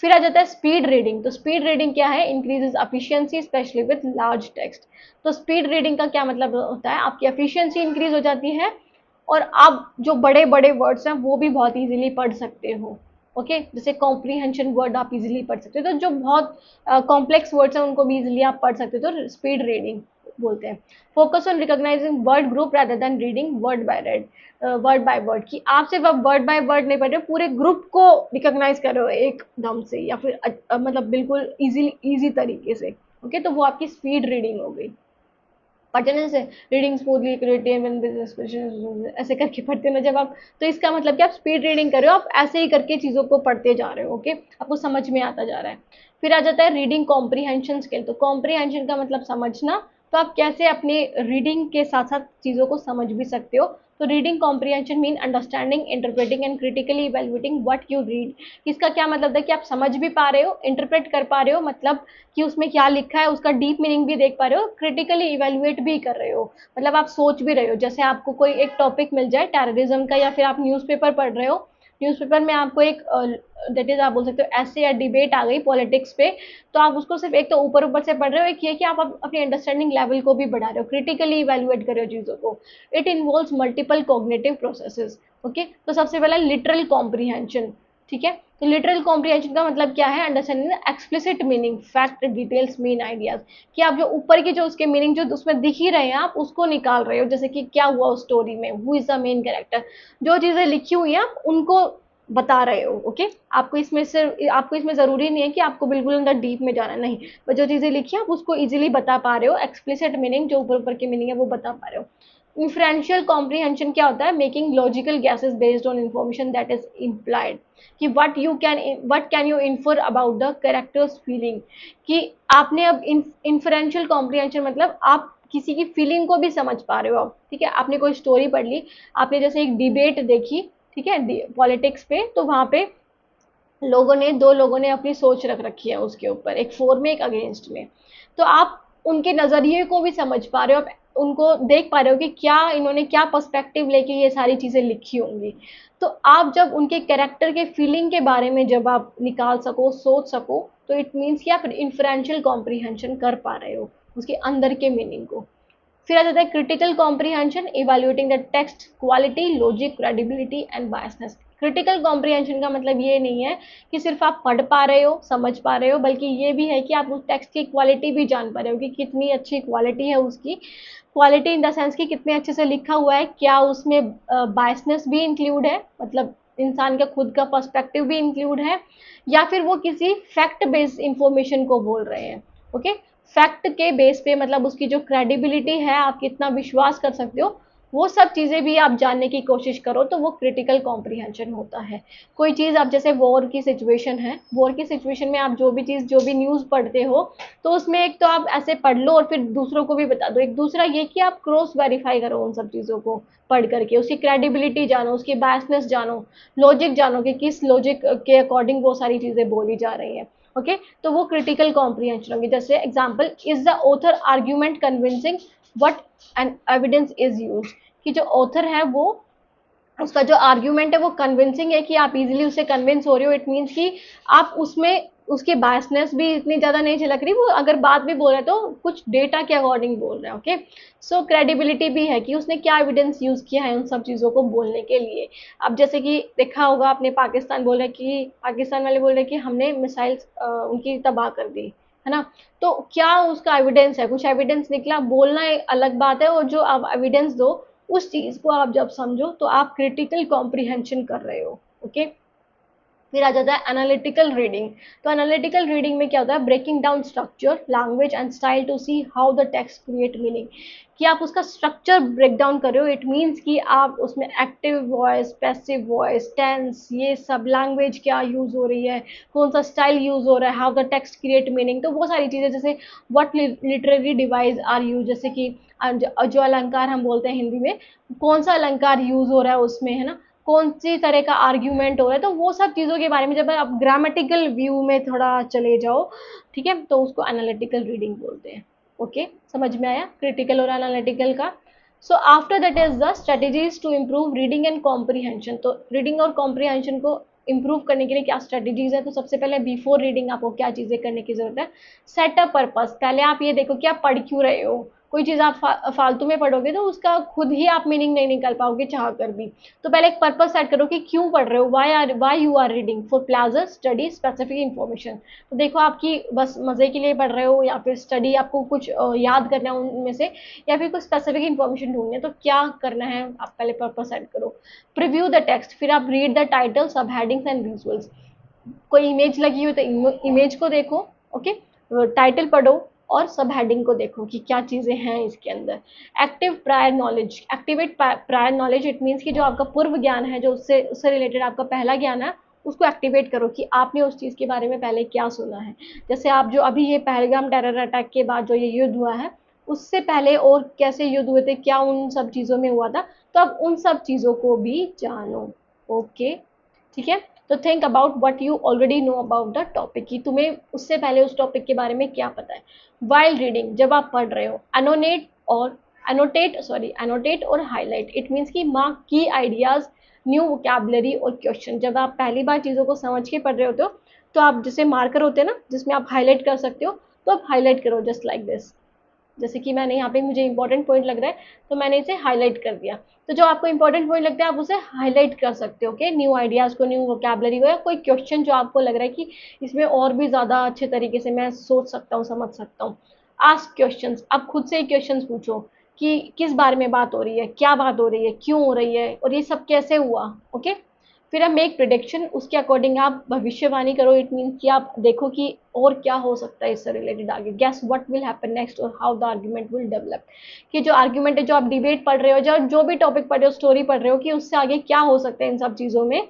फिर आ जाता है स्पीड रीडिंग। तो स्पीड रीडिंग क्या है, increases efficiency specially with large text. तो स्पीड रीडिंग का क्या मतलब होता है, आपकी एफिशिएंसी इंक्रीज हो जाती है और आप जो बड़े बड़े वर्ड्स हैं वो भी बहुत इजीली पढ़ सकते हो। ओके, जैसे कॉम्प्रीहेंशन वर्ड आप इजीली पढ़ सकते हो, तो जो बहुत कॉम्प्लेक्स वर्ड्स हैं उनको भी इजीली आप पढ़ सकते हो, तो स्पीड रीडिंग बोलते हैं। Focus on recognising word group rather than reading word by word, कि आप सिर्फ अब वर्ड बाय वर्ड नहीं पढ़ रहे हो, पूरे ग्रुप को रिकॉग्नाइज कर रहे हो एकदम से या फिर मतलब बिल्कुल इजी तरीके से। ओके, तो वो आपकी स्पीड रीडिंग हो गई। पढ़ते से रीडिंग स्मूथली ऐसे करके पढ़ते हो ना जब आप, तो इसका मतलब कि आप स्पीड रीडिंग कर रहे हो, आप ऐसे ही करके चीज़ों को पढ़ते जा रहे हो। ओके, आपको समझ में आता जा रहा है। फिर आ जाता है रीडिंग कॉम्प्रीहेंशन स्किल। तो कॉम्प्रीहेंशन का मतलब समझना, तो आप कैसे अपने रीडिंग के साथ साथ चीज़ों को समझ भी सकते हो। तो reading comprehension mean understanding, interpreting and critically evaluating what you read. इसका क्या मतलब है कि आप समझ भी पा रहे हो, इंटरप्रेट कर पा रहे हो, मतलब कि उसमें क्या लिखा है उसका डीप मीनिंग भी देख पा रहे हो, क्रिटिकली इवेल्युएट भी कर रहे हो, मतलब आप सोच भी रहे हो। जैसे आपको कोई एक टॉपिक मिल जाए टेररिज्म का, या फिर आप न्यूज़पेपर पढ़ रहे हो, न्यूज़पेपर में आपको एक दैट इज आप बोल सकते हो ऐसे या डिबेट आ गई पॉलिटिक्स पे, तो आप उसको सिर्फ एक तो ऊपर ऊपर से पढ़ रहे हो, एक ये कि आप अपनी अंडरस्टैंडिंग लेवल को भी बढ़ा रहे हो, क्रिटिकली इवेल्युएट कर रहे हो चीज़ों को। It involves multiple cognitive processes. Okay, तो सबसे पहला लिटरल कॉम्प्रीहेंशन, ठीक है। तो लिटरल कॉम्प्रीहेंशन का मतलब क्या है, understanding explicit meaning fact details main ideas, कि आप जो ऊपर की जो उसके मीनिंग जो उसमें दिख ही रहे हैं आप उसको निकाल रहे हो, जैसे कि क्या हुआ उस स्टोरी में, who is the main character, जो चीजें लिखी हुई हैं आप उनको बता रहे हो। ओके, आपको इसमें जरूरी नहीं है कि आपको बिल्कुल अंदर डीप में जाना, नहीं, पर जो चीजें लिखी है आप उसको इजीली बता पा रहे हो, एक्सप्लिसिट मीनिंग जो ऊपर ऊपर की मीनिंग है वो बता पा रहे हो। इन्फ्रेंशियल कॉम्प्रीहेंशन क्या होता है, making logical guesses based on information that is implied, कि what can you infer about the characters feeling, कि आपने अब इन्फ्रेंशियल कॉम्प्रीहेंशन मतलब आप किसी की फीलिंग को भी समझ पा रहे हो आप, ठीक है। आपने कोई स्टोरी पढ़ ली, आपने जैसे एक डिबेट देखी, ठीक है, पॉलिटिक्स पे, तो वहां पे दो लोगों ने अपनी सोच रख रखी है उसके ऊपर, एक फॉर में एक अगेंस्ट में, तो आप उनके नजरिए को भी समझ पा रहे हो, आप उनको देख पा रहे हो कि क्या इन्होंने क्या पर्सपेक्टिव लेके ये सारी चीजें लिखी होंगी। तो आप जब उनके कैरेक्टर के फीलिंग के बारे में जब आप निकाल सको, सोच सको, तो इट मीन्स कि आप इन्फ्रेंशियल कॉम्प्रीहेंशन कर पा रहे हो उसके अंदर के मीनिंग को। फिर आ जाता है critical comprehension, evaluating the text quality, logic, credibility and biasness. Critical comprehension का मतलब ये नहीं है कि सिर्फ आप पढ़ पा रहे हो, समझ पा रहे हो, बल्कि ये भी है कि आप उस टेक्स्ट की क्वालिटी भी जान पा रहे हो कि कितनी अच्छी क्वालिटी है उसकी। क्वालिटी इन द सेंस कि कितने अच्छे से लिखा हुआ है, क्या उसमें बायसनेस भी इंक्लूड है, मतलब इंसान का खुद का पर्सपेक्टिव भी इंक्लूड है, या फिर वो किसी फैक्ट बेस्ड इंफॉर्मेशन को बोल रहे हैं। ओके, फैक्ट के बेस पे मतलब उसकी जो क्रेडिबिलिटी है, आप कितना विश्वास कर सकते हो, वो सब चीज़ें भी आप जानने की कोशिश करो, तो वो क्रिटिकल कॉम्प्रीहेंशन होता है। कोई चीज़ आप जैसे वॉर की सिचुएशन है, वॉर की सिचुएशन में आप जो भी न्यूज़ पढ़ते हो, तो उसमें एक तो आप ऐसे पढ़ लो और फिर दूसरों को भी बता दो, एक दूसरा ये कि आप क्रॉस वेरीफाई करो उन सब चीज़ों को पढ़ करके, उसकी क्रेडिबिलिटी जानो, उसकी बायसनेस जानो, लॉजिक जानो कि किस लॉजिक के अकॉर्डिंग वो सारी चीज़ें बोली जा रही हैं। ओके, तो वो क्रिटिकल कॉम्प्रीहेंशन होंगे। जैसे example, is the author argument convincing, what and evidence is used, कि जो ऑथर है वो उसका जो आर्ग्यूमेंट है वो कन्विंसिंग है, कि आप इजीली उससे कन्विंस हो रहे हो, इट मीन्स कि आप उसमें उसकी बायसनेस भी इतनी ज्यादा नहीं झलक रही, वो अगर बात भी बोल रहे हैं तो कुछ डेटा के अकॉर्डिंग बोल रहे हैं। ओके, सो क्रेडिबिलिटी भी है कि उसने क्या एविडेंस यूज किया है उन सब चीजों को बोलने के लिए। अब जैसे कि देखा होगा आपने, पाकिस्तान बोल रहे हैं कि पाकिस्तान वाले बोल रहे हैं कि हमने मिसाइल्स उनकी तबाह कर दी, है ना, तो क्या उसका एविडेंस है, कुछ एविडेंस निकला, बोलना एक अलग बात है, और जो आप एविडेंस दो उस चीज को आप जब समझो तो आप क्रिटिकल कॉम्प्रीहेंशन कर रहे हो। ओके, फिर आ जाता है एनालिटिकल रीडिंग। तो एनालिटिकल रीडिंग में क्या होता है, breaking down structure language and style to see how the text create meaning, कि आप उसका स्ट्रक्चर ब्रेक डाउन कर रहे हो। इट मीन्स कि आप उसमें active voice, passive voice, tense, ये सब लैंग्वेज क्या यूज हो रही है, कौन सा स्टाइल यूज हो रहा है, how the text create meaning, तो वो सारी चीज़ें, जैसे what literary device are use, जैसे कि जो अलंकार हम बोलते हैं हिंदी में, कौन सा अलंकार यूज हो रहा है उसमें, है ना, कौन सी तरह का आर्ग्यूमेंट हो रहा है, तो वो सब चीज़ों के बारे में जब आप ग्रामेटिकल व्यू में थोड़ा चले जाओ, ठीक है, तो उसको एनालिटिकल रीडिंग बोलते हैं। ओके, समझ में आया क्रिटिकल और एनालिटिकल का। So after that is the strategies to improve reading and comprehension. तो रीडिंग और कॉम्प्रीहेंशन को इम्प्रूव करने के लिए क्या स्ट्रेटेजीज है, तो सबसे पहले बिफोर रीडिंग आपको क्या चीज़ें करने की जरूरत है, सेट अ पर्पस। पहले आप ये देखो कि आप पढ़ क्यों रहे हो। कोई चीज़ आप फालतू में पढ़ोगे तो उसका खुद ही आप मीनिंग नहीं निकाल पाओगे चाह कर भी। तो पहले एक पर्पस सेट करो कि क्यों पढ़ रहे हो, why you are reading, for pleasure, study, specific information. तो देखो आपकी बस मजे के लिए पढ़ रहे हो, या फिर स्टडी आपको कुछ याद करना है उनमें से, या फिर कुछ स्पेसिफिक इन्फॉर्मेशन ढूंढनी है, तो क्या करना है, आप पहले पर्पस सेट करो। प्रिव्यू द टेक्स्ट, फिर आप रीड द टाइटल, सब हेडिंग्स एंड विजुअल्स। कोई इमेज लगी हो तो इमेज को देखो, ओके, टाइटल पढ़ो और सब हेडिंग को देखो कि क्या चीज़ें हैं इसके अंदर। Active prior knowledge, activate prior knowledge, it means कि जो आपका पूर्व ज्ञान है, जो उससे उससे रिलेटेड आपका पहला ज्ञान है, उसको एक्टिवेट करो कि आपने उस चीज़ के बारे में पहले क्या सुना है। जैसे आप जो अभी ये पहलगाम टेरर अटैक के बाद जो ये युद्ध हुआ है, उससे पहले और कैसे युद्ध हुए थे, क्या उन सब चीज़ों में हुआ था, तो अब उन सब चीज़ों को भी जानो। ओके, ठीक है। तो think about what you already know about the topic, कि तुम्हें उससे पहले उस टॉपिक के बारे में क्या पता है। वाइल रीडिंग, जब आप पढ़ रहे हो, एनोटेट और हाईलाइट, इट मीन्स की मार्क की आइडियाज, न्यू वोकैबुलरी और क्वेश्चन। जब आप पहली बार चीज़ों को समझ के पढ़ रहे होते हो, तो आप जैसे मार्कर होते हैं ना जिसमें आप हाईलाइट कर सकते हो, तो आप हाईलाइट करो जस्ट लाइक दिस। जैसे कि मैंने यहाँ पे, मुझे इंपॉर्टेंट पॉइंट लग रहा है तो मैंने इसे हाईलाइट कर दिया। तो जो आपको इंपॉर्टेंट पॉइंट लगता है आप उसे हाईलाइट कर सकते हो, ओके, न्यू आइडियाज़ को, न्यू वोकैबुलरी को, या कोई क्वेश्चन जो आपको लग रहा है कि इसमें और भी ज़्यादा अच्छे तरीके से मैं सोच सकता हूँ, समझ सकता हूँ। आस्क क्वेश्चंस, आप खुद से क्वेश्चंस पूछो कि किस बारे में बात हो रही है, क्या बात हो रही है, क्यों हो रही है, और ये सब कैसे हुआ। ओके, फिर आप मेक प्रिडिक्शन, उसके अकॉर्डिंग आप भविष्यवाणी करो। इट मीन कि आप देखो कि और क्या हो सकता है इससे रिलेटेड आगे, guess what will happen next और how the argument will develop, कि जो आर्ग्यूमेंट है, जो आप डिबेट पढ़ रहे हो, जो भी टॉपिक पढ़ रहे हो, स्टोरी पढ़ रहे हो, कि उससे आगे क्या हो सकता है इन सब चीज़ों में,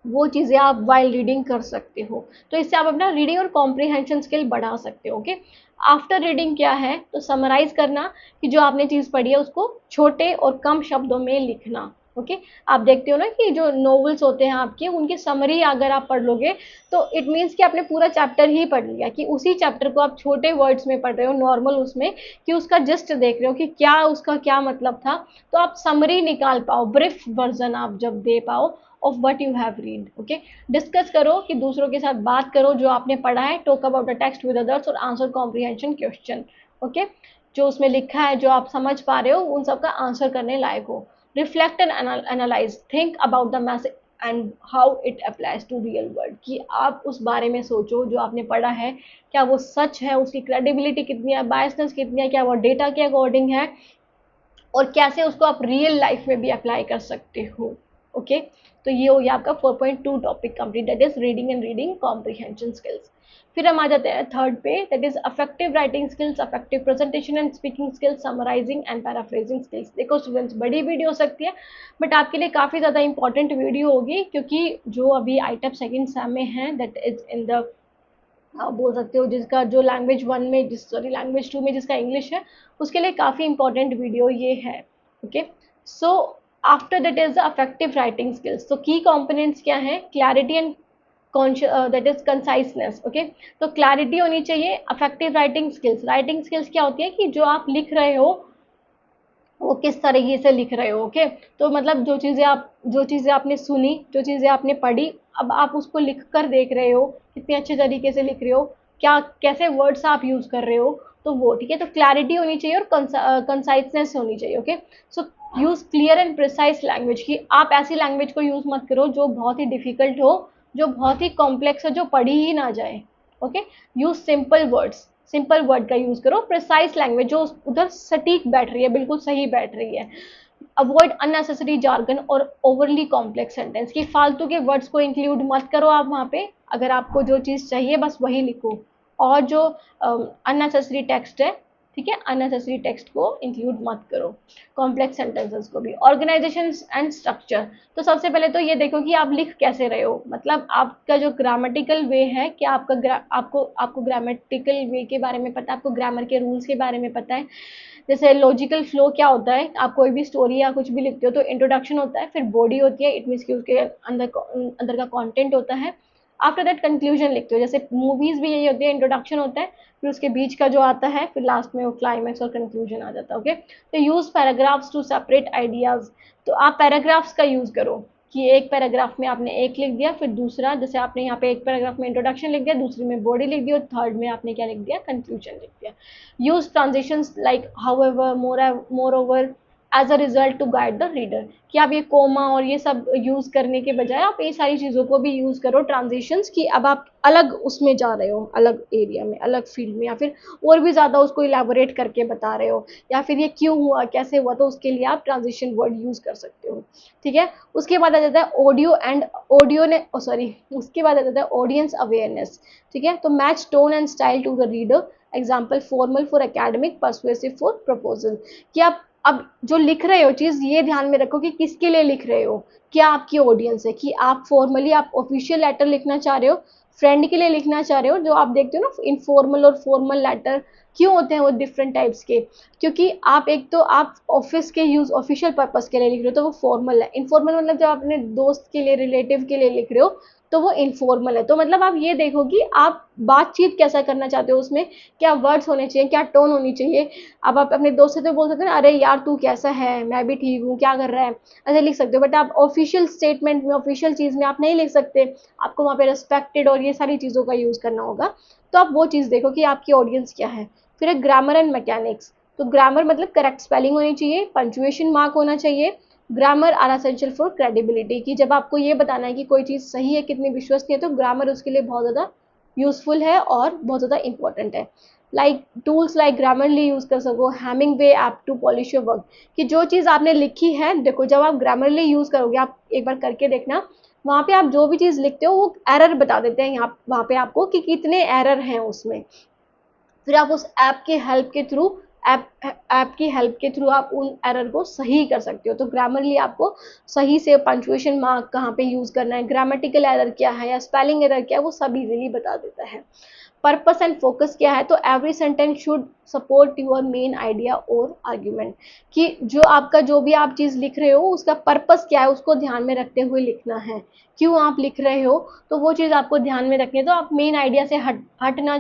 वो चीज़ें आप वाइल रीडिंग कर सकते हो। तो इससे आप अपना रीडिंग और कॉम्प्रीहेंशन स्किल बढ़ा सकते हो। ओके, आफ्टर रीडिंग क्या है, तो समराइज करना, कि जो आपने चीज़ पढ़ी है उसको छोटे और कम शब्दों में लिखना। ओके, आप देखते हो ना कि जो नॉवेल्स होते हैं आपके, उनकी समरी अगर आप पढ़ लोगे तो इट मीन्स कि आपने पूरा चैप्टर ही पढ़ लिया, कि उसी चैप्टर को आप छोटे वर्ड्स में पढ़ रहे हो, नॉर्मल उसमें, कि उसका जस्ट देख रहे हो कि क्या उसका क्या मतलब था, तो आप समरी निकाल पाओ, ब्रीफ वर्जन आप जब दे पाओ of what you have read. Okay, discuss करो, कि दूसरों के साथ बात करो जो आपने पढ़ा है, talk about the text with others और आंसर कॉम्प्रीहेंशन क्वेश्चन। ओके, जो उसमें लिखा है, जो आप समझ पा रहे हो, उन सब का आंसर करने लायक हो। Reflect and analyse, think about the message and how it applies to real world, कि आप उस बारे में सोचो जो आपने पढ़ा है, क्या वो सच है, उसकी क्रेडिबिलिटी कितनी है, बायसनेस कितनी है, क्या वो डेटा के अकॉर्डिंग है, और कैसे उसको आप रियल लाइफ में भी अप्लाई कर सकते हो। ओके, तो ये हो गया आपका 4.2 topic complete, that is reading and reading comprehension skills. फिर हम आ जाते हैं थर्ड पे, that is effective writing skills, effective presentation and speaking skills, summarising and paraphrasing skills. देखो स्टूडेंट्स, बड़ी वीडियो हो सकती है बट आपके लिए काफ़ी ज़्यादा इंपॉर्टेंट वीडियो होगी, क्योंकि जो अभी आईटेप सेकेंड सेम में है, दैट इज इन द, आप बोल सकते हो जिसका जो लैंग्वेज वन में, लैंग्वेज टू में जिसका इंग्लिश है, उसके लिए काफ़ी इंपॉर्टेंट वीडियो ये है। Okay, so after that is the effective writing skills. तो की कंपोनेंट्स क्या है, clarity and that is conciseness. Okay, तो क्लैरिटी होनी चाहिए। अफेक्टिव राइटिंग स्किल्स क्या होती है, कि जो आप लिख रहे हो वो किस तरीके से लिख रहे हो। ओके, तो मतलब जो चीज़ें आपने सुनी, जो चीज़ें आपने पढ़ी, अब आप उसको लिख कर देख रहे हो, कितने अच्छे तरीके से लिख रहे हो, क्या कैसे वर्ड्स आप यूज़ कर रहे हो, तो वो ठीक है। तो क्लैरिटी होनी चाहिए और कंसाइसनेस होनी चाहिए। Okay, so use clear and precise language, की आप ऐसी लैंग्वेज को यूज़ मत करो जो बहुत ही डिफिकल्ट हो, जो बहुत ही कॉम्प्लेक्स हो, जो पढ़ी ही ना जाए। ओके, यूज़ सिंपल वर्ड का यूज़ करो। प्रिसाइज लैंग्वेज, जो उधर सटीक बैठ रही है, बिल्कुल सही बैठ रही है। अवॉइड अननेसेसरी जार्गन और ओवरली कॉम्प्लेक्स सेंटेंस, कि फालतू के वर्ड्स को इंक्लूड मत करो आप वहाँ पे। अगर आपको जो चीज़ चाहिए बस वही लिखो, और जो अननेसेसरी टेक्स्ट है, ठीक है, अननेसेसरी टेक्स्ट को इंक्लूड मत करो, कॉम्प्लेक्स सेंटेंसेस को भी। ऑर्गेनाइजेशन एंड स्ट्रक्चर, तो सबसे पहले तो ये देखो कि आप लिख कैसे रहे हो, मतलब आपका जो ग्रामेटिकल वे है, क्या आपको ग्रामेटिकल वे के बारे में पता है, आपको ग्रामर के रूल्स के बारे में पता है। जैसे लॉजिकल फ्लो क्या होता है, आप कोई भी स्टोरी या कुछ भी लिखते हो तो इंट्रोडक्शन होता है, फिर बॉडी होती है, इट मीन्स कि उसके अंदर का कंटेंट होता है, आफ्टर दैट कंक्लूजन लिखते हो। जैसे मूवीज भी यही होती है, इंट्रोडक्शन होता है, फिर उसके बीच का जो आता है, फिर लास्ट में वो क्लाइमैक्स और कंक्लूजन आ जाता है। ओके, तो use paragraphs to separate ideas, तो आप पैराग्राफ्स का यूज करो, कि एक पैराग्राफ में आपने एक लिख दिया, फिर दूसरा, जैसे आपने यहाँ पे एक पैराग्राफ में इंट्रोडक्शन लिख दिया, दूसरे में बॉडी लिख दी, और थर्ड में आपने क्या लिख दिया, कंक्लूजन लिख दिया। Use transitions like however, moreover, as a result to guide the reader, कि आप ये कोमा और ये सब यूज करने के बजाय आप ये सारी चीज़ों को भी यूज करो, ट्रांजिशंस, की अब आप अलग उसमें जा रहे हो, अलग एरिया में, अलग फील्ड में, या फिर और भी ज़्यादा उसको इलेबोरेट करके बता रहे हो, या फिर ये क्यों हुआ, कैसे हुआ, तो उसके लिए आप ट्रांजिशन वर्ड यूज कर सकते हो। ठीक है, उसके बाद आ जाता है ऑडियो ने, सॉरी, उसके बाद आ जाता है ऑडियंस अवेयरनेस। ठीक है, तो match tone and style to the reader, example formal for academic, persuasive for proposal, कि आप अब जो लिख रहे हो चीज़ ये ध्यान में रखो कि किसके लिए लिख रहे हो, क्या आपकी ऑडियंस है, कि आप फॉर्मली आप ऑफिशियल लेटर लिखना चाह रहे हो, फ्रेंड के लिए लिखना चाह रहे हो, जो आप देखते हो ना इनफॉर्मल और फॉर्मल लेटर क्यों होते हैं वो डिफरेंट टाइप्स के, क्योंकि आप एक तो आप ऑफिस के यूज ऑफिशियल पर्पस के लिए लिख रहे हो तो वो फॉर्मल है, इनफॉर्मल मतलब जब आप अपने दोस्त के लिए, रिलेटिव के लिए लिख रहे हो तो वो इनफॉर्मल है। तो मतलब आप ये देखो कि आप बातचीत कैसा करना चाहते हो, उसमें क्या वर्ड्स होने चाहिए, क्या टोन होनी चाहिए। अब आप अपने दोस्त से तो बोल सकते हो ना, अरे यार तू कैसा है, मैं भी ठीक हूँ, क्या कर रहा है, ऐसे लिख सकते हो, बट आप ऑफिशियल स्टेटमेंट में, ऑफिशियल चीज़ में आप नहीं लिख सकते, आपको वहाँ पे रिस्पेक्टेड और ये सारी चीज़ों का यूज़ करना होगा। तो आप वो चीज़ देखो कि आपकी ऑडियंस क्या है। फिर एक ग्रामर एंड मैकेनिक्स, तो ग्रामर मतलब करेक्ट स्पेलिंग होनी चाहिए, पंचुएशन मार्क होना चाहिए। Grammar are essential for credibility, कि जब आपको ये बताना है कि कोई चीज़ सही है, कितनी विश्वसनीय है, तो ग्रामर उसके लिए बहुत ज़्यादा यूजफुल है और बहुत ज़्यादा इंपॉर्टेंट है। Like tools like Grammarly use कर सको, Hemingway app to polish your work, कि जो चीज़ आपने लिखी है, देखो जब आप ग्रामरली यूज़ करोगे, आप एक बार करके देखना, वहाँ पे आप जो भी चीज़ लिखते हो वो एरर बता देते हैं यहाँ वहाँ पे आपको कि कितने एरर हैं उसमें। फिर आप उस ऐप के हेल्प के थ्रू, ऐप की हेल्प के थ्रू आप उन एरर को सही कर सकते हो। तो ग्रामरली आपको सही से पंक्चुएशन मार्क कहाँ पे यूज़ करना है, ग्रामेटिकल एरर क्या है या स्पेलिंग एरर क्या है, वो सब इजीली बता देता है। पर्पस एंड फोकस क्या है, तो every sentence should support your main idea और आर्ग्यूमेंट, कि जो आपका जो भी आप चीज़ लिख रहे हो उसका पर्पस क्या है उसको ध्यान में रखते हुए लिखना है, क्यों आप लिख रहे हो, तो वो चीज़ आपको ध्यान में रखनी है। तो आप मेन आइडिया से हट ना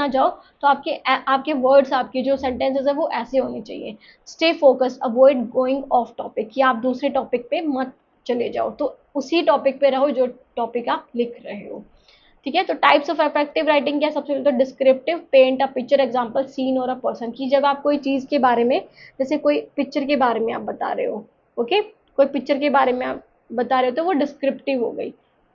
जाओ, तो आपके वर्ड्स, आपके जो सेंटेंसेस है वो ऐसे होने चाहिए। Stay focus, avoid going of topic, कि आप दूसरे टॉपिक पे मत चले जाओ, तो उसी टॉपिक पे रहो जो टॉपिक आप लिख रहे हो। ठीक है, तो टाइप्स ऑफ इफेक्टिव राइटिंग क्या है, सबसे पहले तो descriptive, paint a picture, example scene or a person, की जब आप कोई चीज़ के बारे में, जैसे कोई पिक्चर के बारे में आप बता रहे हो, ओके, कोई पिक्चर के बारे में आप बता रहे हो तो वो डिस्क्रिप्टिव हो गई।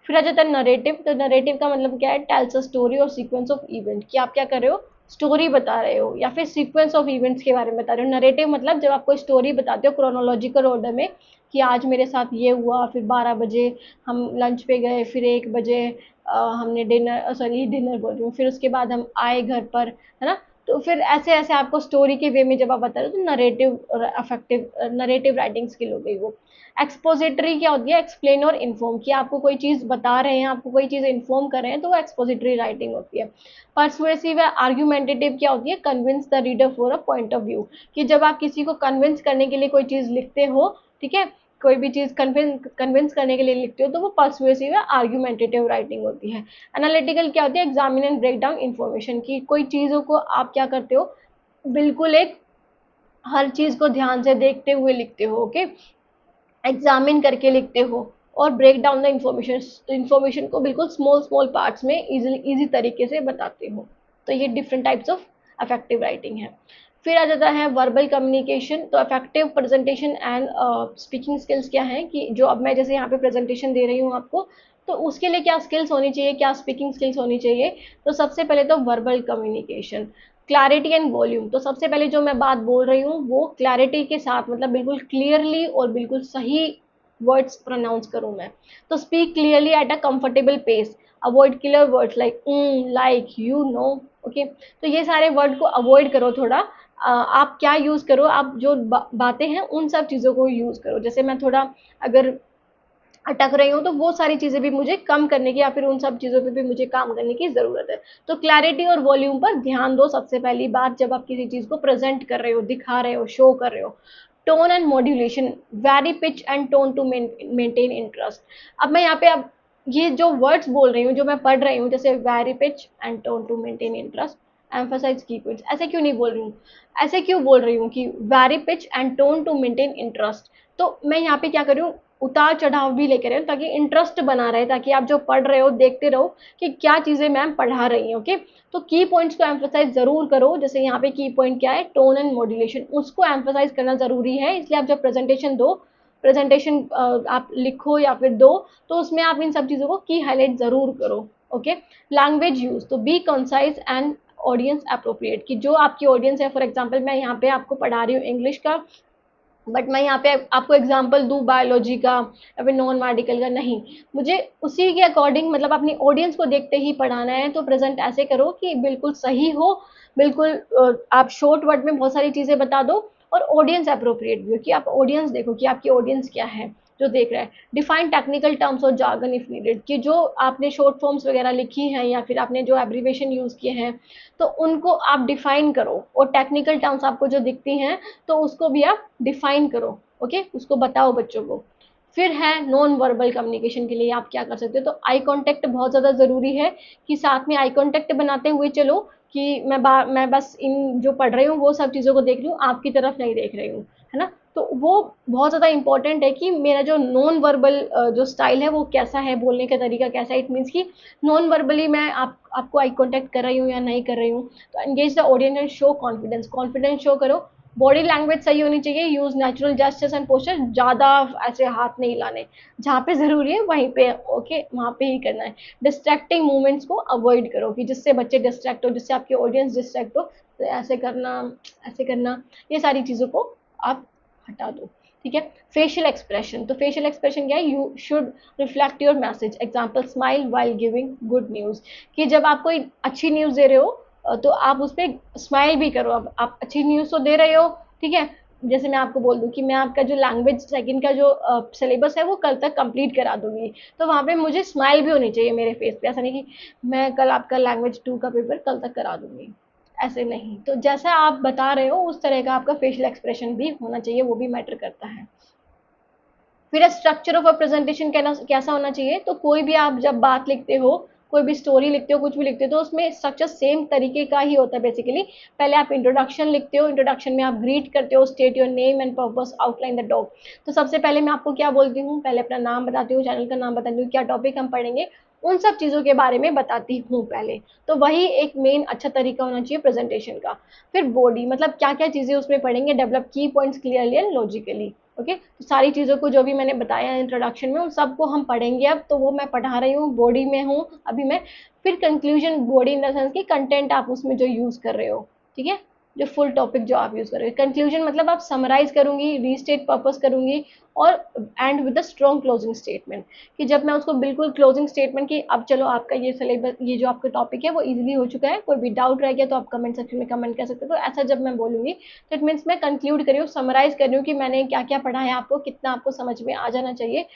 फिर आ जाता है नरेटिव, तो नरेटिव का मतलब क्या है, टेल्स अ स्टोरी और सीक्वेंस ऑफ इवेंट, कि आप क्या कर रहे हो, स्टोरी बता रहे हो या फिर सीक्वेंस ऑफ इवेंट्स के बारे में बता रहे हो। नरेटिव मतलब जब आप कोई स्टोरी बताते हो क्रोनोलॉजिकल ऑर्डर में, कि आज मेरे साथ ये हुआ, फिर 12 बजे हम लंच पे गए, फिर 1 बजे हमने डिनर, सॉरी डिनर बोल रही हूँ, फिर उसके बाद हम आए घर पर, है ना। तो फिर ऐसे ऐसे आपको स्टोरी के वे में जब आप बता रहे हो तो नरेटिव और अफेक्टिव, नरेटिव राइटिंग स्किल हो गई वो। एक्सपोजिटरी क्या होती है, एक्सप्लेन और इन्फॉर्म, कि आपको कोई चीज़ बता रहे हैं, आपको कोई चीज़ इन्फॉर्म कर रहे हैं, तो वो एक्सपोजिटरी राइटिंग होती है। परसुएसिव है आर्ग्यूमेंटेटिव, क्या होती है, convince the reader for a point of view, कि जब आप किसी को कन्विंस करने के लिए कोई चीज़ लिखते हो, ठीक है, कोई भी चीज़ कन्विंस करने के लिए लिखते हो तो वो परसुएसिव या आर्ग्यूमेंटेटिव राइटिंग होती है। एनालिटिकल क्या होती है, examine and break down information, की कोई चीज़ों को आप क्या करते हो, बिल्कुल एक हर चीज़ को ध्यान से देखते हुए लिखते हो, ओके, एग्जामिन करके लिखते हो, और ब्रेक डाउन द इंफॉर्मेशन को बिल्कुल स्मॉल स्मॉल पार्ट्स में इजी तरीके से बताते हो। तो ये different types of affective writing है। फिर आ जाता है वर्बल कम्युनिकेशन, तो affective presentation and speaking skills क्या है, कि जो अब मैं जैसे यहाँ पे प्रेजेंटेशन दे रही हूँ आपको, तो उसके लिए क्या स्किल्स होनी चाहिए, क्या स्पीकिंग स्किल्स होनी चाहिए, तो सबसे पहले तो verbal communication, clarity and volume. तो सबसे पहले जो मैं बात बोल रही हूँ वो क्लैरिटी के साथ, मतलब बिल्कुल क्लियरली और बिल्कुल सही वर्ड्स प्रोनाउंस करूँ मैं। तो speak clearly at a comfortable pace, avoid filler words like like, you know. Okay, तो ये सारे वर्ड को अवॉइड करो थोड़ा। आप क्या यूज करो, आप जो बातें हैं उन सब चीजों को यूज करो। जैसे मैं थोड़ा अगर अटक रही हूँ तो वो सारी चीज़ें भी मुझे कम करने की, या फिर उन सब चीज़ों पे भी मुझे काम करने की ज़रूरत है। तो क्लैरिटी और वॉल्यूम पर ध्यान दो सबसे पहली बात, जब आप किसी चीज़ को प्रेजेंट कर रहे हो, दिखा रहे हो, शो कर रहे हो। Tone and modulation, vary pitch and tone to maintain interest. अब मैं यहाँ पे अब ये जो वर्ड्स बोल रही हूँ, जो मैं पढ़ रही हूँ, जैसे vary pitch and tone to maintain interest, emphasise key points, ऐसे क्यों नहीं बोल रही हूँ? ऐसे क्यों बोल रही हूँ कि vary pitch and tone to maintain interest? तो मैं यहाँ पे क्या कर रही हूँ, उतार चढ़ाव भी लेकर रहे, ताकि इंटरेस्ट बना रहे, ताकि आप जो पढ़ रहे हो देखते रहो कि क्या चीजें मैम पढ़ा रही हैं। ओके, तो की पॉइंट्स को एम्फोसाइज जरूर करो। जैसे यहाँ पे की पॉइंट क्या है, टोन एंड मॉड्यूलेशन, उसको एम्फोसाइज करना जरूरी है। इसलिए आप जब प्रेजेंटेशन दो, प्रेजेंटेशन आप लिखो या फिर दो, तो उसमें आप इन सब चीजों को की हाईलाइट जरूर करो। ओके, लैंग्वेज यूज, तो B concise and audience appropriate, कि जो आपकी ऑडियंस है, फॉर एग्जाम्पल मैं यहाँ पे आपको पढ़ा रही हूँ इंग्लिश का, बट मैं यहाँ पे आपको एग्जांपल दूँ बायोलॉजी का या फिर नॉन मेडिकल का, नहीं, मुझे उसी के अकॉर्डिंग, मतलब अपनी ऑडियंस को देखते ही पढ़ाना है। तो प्रेजेंट ऐसे करो कि बिल्कुल सही हो, बिल्कुल आप शॉर्ट वर्ड में बहुत सारी चीज़ें बता दो, और ऑडियंस अप्रोप्रिएट भी हो, कि आप ऑडियंस देखो कि आपकी ऑडियंस क्या है जो देख रहा है। डिफाइन टेक्निकल टर्म्स और जार्गन इफ नीडेड, कि जो आपने शॉर्ट फॉर्म्स वगैरह लिखी हैं या फिर आपने जो एब्रीवेशन यूज़ किए हैं, तो उनको आप डिफाइन करो, और टेक्निकल टर्म्स आपको जो दिखती हैं तो उसको भी आप डिफाइन करो। ओके, उसको बताओ बच्चों को। फिर है नॉन वर्बल कम्युनिकेशन के लिए आप क्या कर सकते हो, तो आई कांटेक्ट बहुत ज़्यादा ज़रूरी है, कि साथ में आई कांटेक्ट बनाते हुए चलो, कि मैं बस इन जो पढ़ रही हूँ वो सब चीज़ों को देख रही हूँ, आपकी तरफ नहीं देख रही हूँ, है ना। तो वो बहुत ज़्यादा इंपॉर्टेंट है कि मेरा जो नॉन वर्बल जो स्टाइल है वो कैसा है, बोलने का तरीका कैसा है। इट मीन्स कि नॉन वर्बली मैं आपको आई कांटेक्ट कर रही हूँ या नहीं कर रही हूँ। तो engage the audience and show confidence, confidence show करो। बॉडी लैंग्वेज सही होनी चाहिए, use natural gestures and posture, ज़्यादा ऐसे हाथ नहीं लाने, जहाँ पे ज़रूरी है वहीं पे, ओके, वहाँ पे ही करना है। डिस्ट्रैक्टिंग मूवमेंट्स को अवॉइड करो, कि जिससे बच्चे डिस्ट्रैक्ट हो, जिससे आपके ऑडियंस डिस्ट्रैक्ट हो। तो ऐसे करना, ये सारी चीज़ों को आप हटा दो। ठीक है, फेशियल एक्सप्रेशन, तो फेशियल एक्सप्रेशन क्या है, you should reflect your message. Example, smile while giving good news, कि जब आप कोई अच्छी न्यूज़ दे रहे हो तो आप उस पर स्माइल भी करो। अब आप अच्छी न्यूज़ तो दे रहे हो, ठीक है। जैसे मैं आपको बोल दूं कि मैं आपका जो लैंग्वेज सेकंड का जो सिलेबस है वो कल तक कंप्लीट करा दूंगी, तो वहाँ पे मुझे स्माइल भी होनी चाहिए मेरे फेस पे। ऐसा नहीं कि मैं कल आपका लैंग्वेज 2 का पेपर कल तक करा दूंगी, ऐसे नहीं। तो जैसा आप बता रहे हो उस तरह का आपका फेशियल एक्सप्रेशन भी होना चाहिए, वो भी मैटर करता है। फिर स्ट्रक्चर ऑफ अ प्रेजेंटेशन कैसा होना चाहिए, तो कोई भी आप जब बात लिखते हो, कोई भी स्टोरी लिखते हो, कुछ भी लिखते हो, तो उसमें स्ट्रक्चर सेम तरीके का ही होता है बेसिकली। पहले आप इंट्रोडक्शन लिखते हो, इंट्रोडक्शन में आप ग्रीट करते हो, state your name and purpose, outline the top. तो सबसे पहले मैं आपको क्या बोलती हूँ, पहले अपना नाम बताती हूँ, चैनल का नाम बताती हूँ, क्या टॉपिक हम पढ़ेंगे, उन सब चीज़ों के बारे में बताती हूँ पहले। तो वही एक मेन अच्छा तरीका होना चाहिए प्रेजेंटेशन का। फिर बॉडी, मतलब क्या क्या चीज़ें उसमें पढ़ेंगे, डेवलप की points clearly and logically. Okay, तो सारी चीज़ों को जो भी मैंने बताया इंट्रोडक्शन में, उन सबको हम पढ़ेंगे अब। तो वो मैं पढ़ा रही हूँ, बॉडी में हूँ अभी मैं। फिर conclusion, body in the sense की कंटेंट आप उसमें जो यूज़ कर रहे हो, ठीक है, जो फुल टॉपिक जो आप यूज़ कर रहे हो। कंक्लूजन मतलब आप समराइज करूंगी, रीस्टेट पर्पस करूंगी, और and with the strong closing statement, कि जब मैं उसको बिल्कुल क्लोजिंग स्टेटमेंट की, अब चलो आपका ये सिलेबस, ये जो आपका टॉपिक है वो इजीली हो चुका है, कोई भी डाउट रह गया तो आप कमेंट सेक्शन में कमेंट कर सकते हो। तो ऐसा जब मैं बोलूंगी तो इट मीन्स मैं कंक्लूड करी हूँ, समराइज कर रही हूँ कि मैंने क्या क्या पढ़ा है, आपको कितना आपको समझ में आ जाना चाहिए।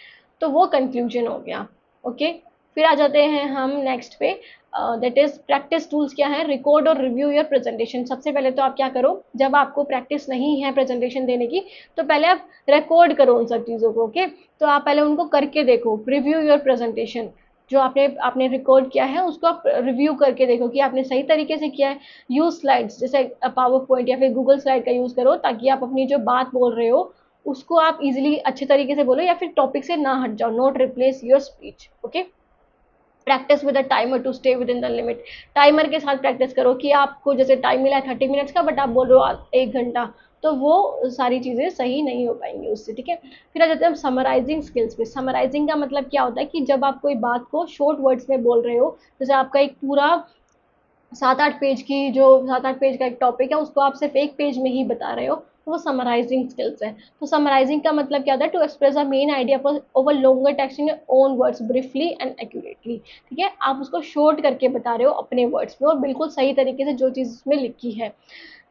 तो वो कंक्लूजन हो गया। ओके, फिर आ जाते हैं हम नेक्स्ट पे, दैट इज प्रैक्टिस टूल्स क्या है, रिकॉर्ड और रिव्यू योर प्रेजेंटेशन। सबसे पहले तो आप क्या करो, जब आपको प्रैक्टिस नहीं है प्रेजेंटेशन देने की, तो पहले आप रिकॉर्ड करो उन सब चीज़ों को। ओके, तो आप पहले उनको करके देखो, रिव्यू योर प्रेजेंटेशन, जो आपने आपने रिकॉर्ड किया है उसको आप रिव्यू करके देखो कि आपने सही तरीके से किया है। यूज स्लाइड्स, जैसे पावर पॉइंट या फिर गूगल स्लाइड का यूज़ करो, ताकि आप अपनी जो बात बोल रहे हो उसको आप इजीली अच्छे तरीके से बोलो, या फिर टॉपिक से ना हट जाओ, not replace your speech. Okay, practice with a timer to stay within the limit, timer के साथ प्रैक्टिस करो, कि आपको जैसे टाइम मिला है 30 मिनट्स का, बट आप बोल रहे हो 1 घंटा, तो वो सारी चीज़ें सही नहीं हो पाएंगी उससे। ठीक है, फिर आ जाते हैं हम समराइजिंग स्किल्स पे। समराइजिंग का मतलब क्या होता है, कि जब आप कोई बात को शॉर्ट वर्ड्स में बोल रहे हो, जैसे आपका एक पूरा 7-8 पेज की जो 7-8 पेज का एक टॉपिक है उसको आप सिर्फ एक पेज में ही बता रहे हो, तो वो समराइजिंग स्किल्स है। तो समराइजिंग का मतलब क्या होता है? To express a main idea पर over longer text in your own words briefly and accurately. ठीक है, आप उसको शॉर्ट करके बता रहे हो अपने वर्ड्स में और बिल्कुल सही तरीके से जो चीज़ उसमें लिखी है।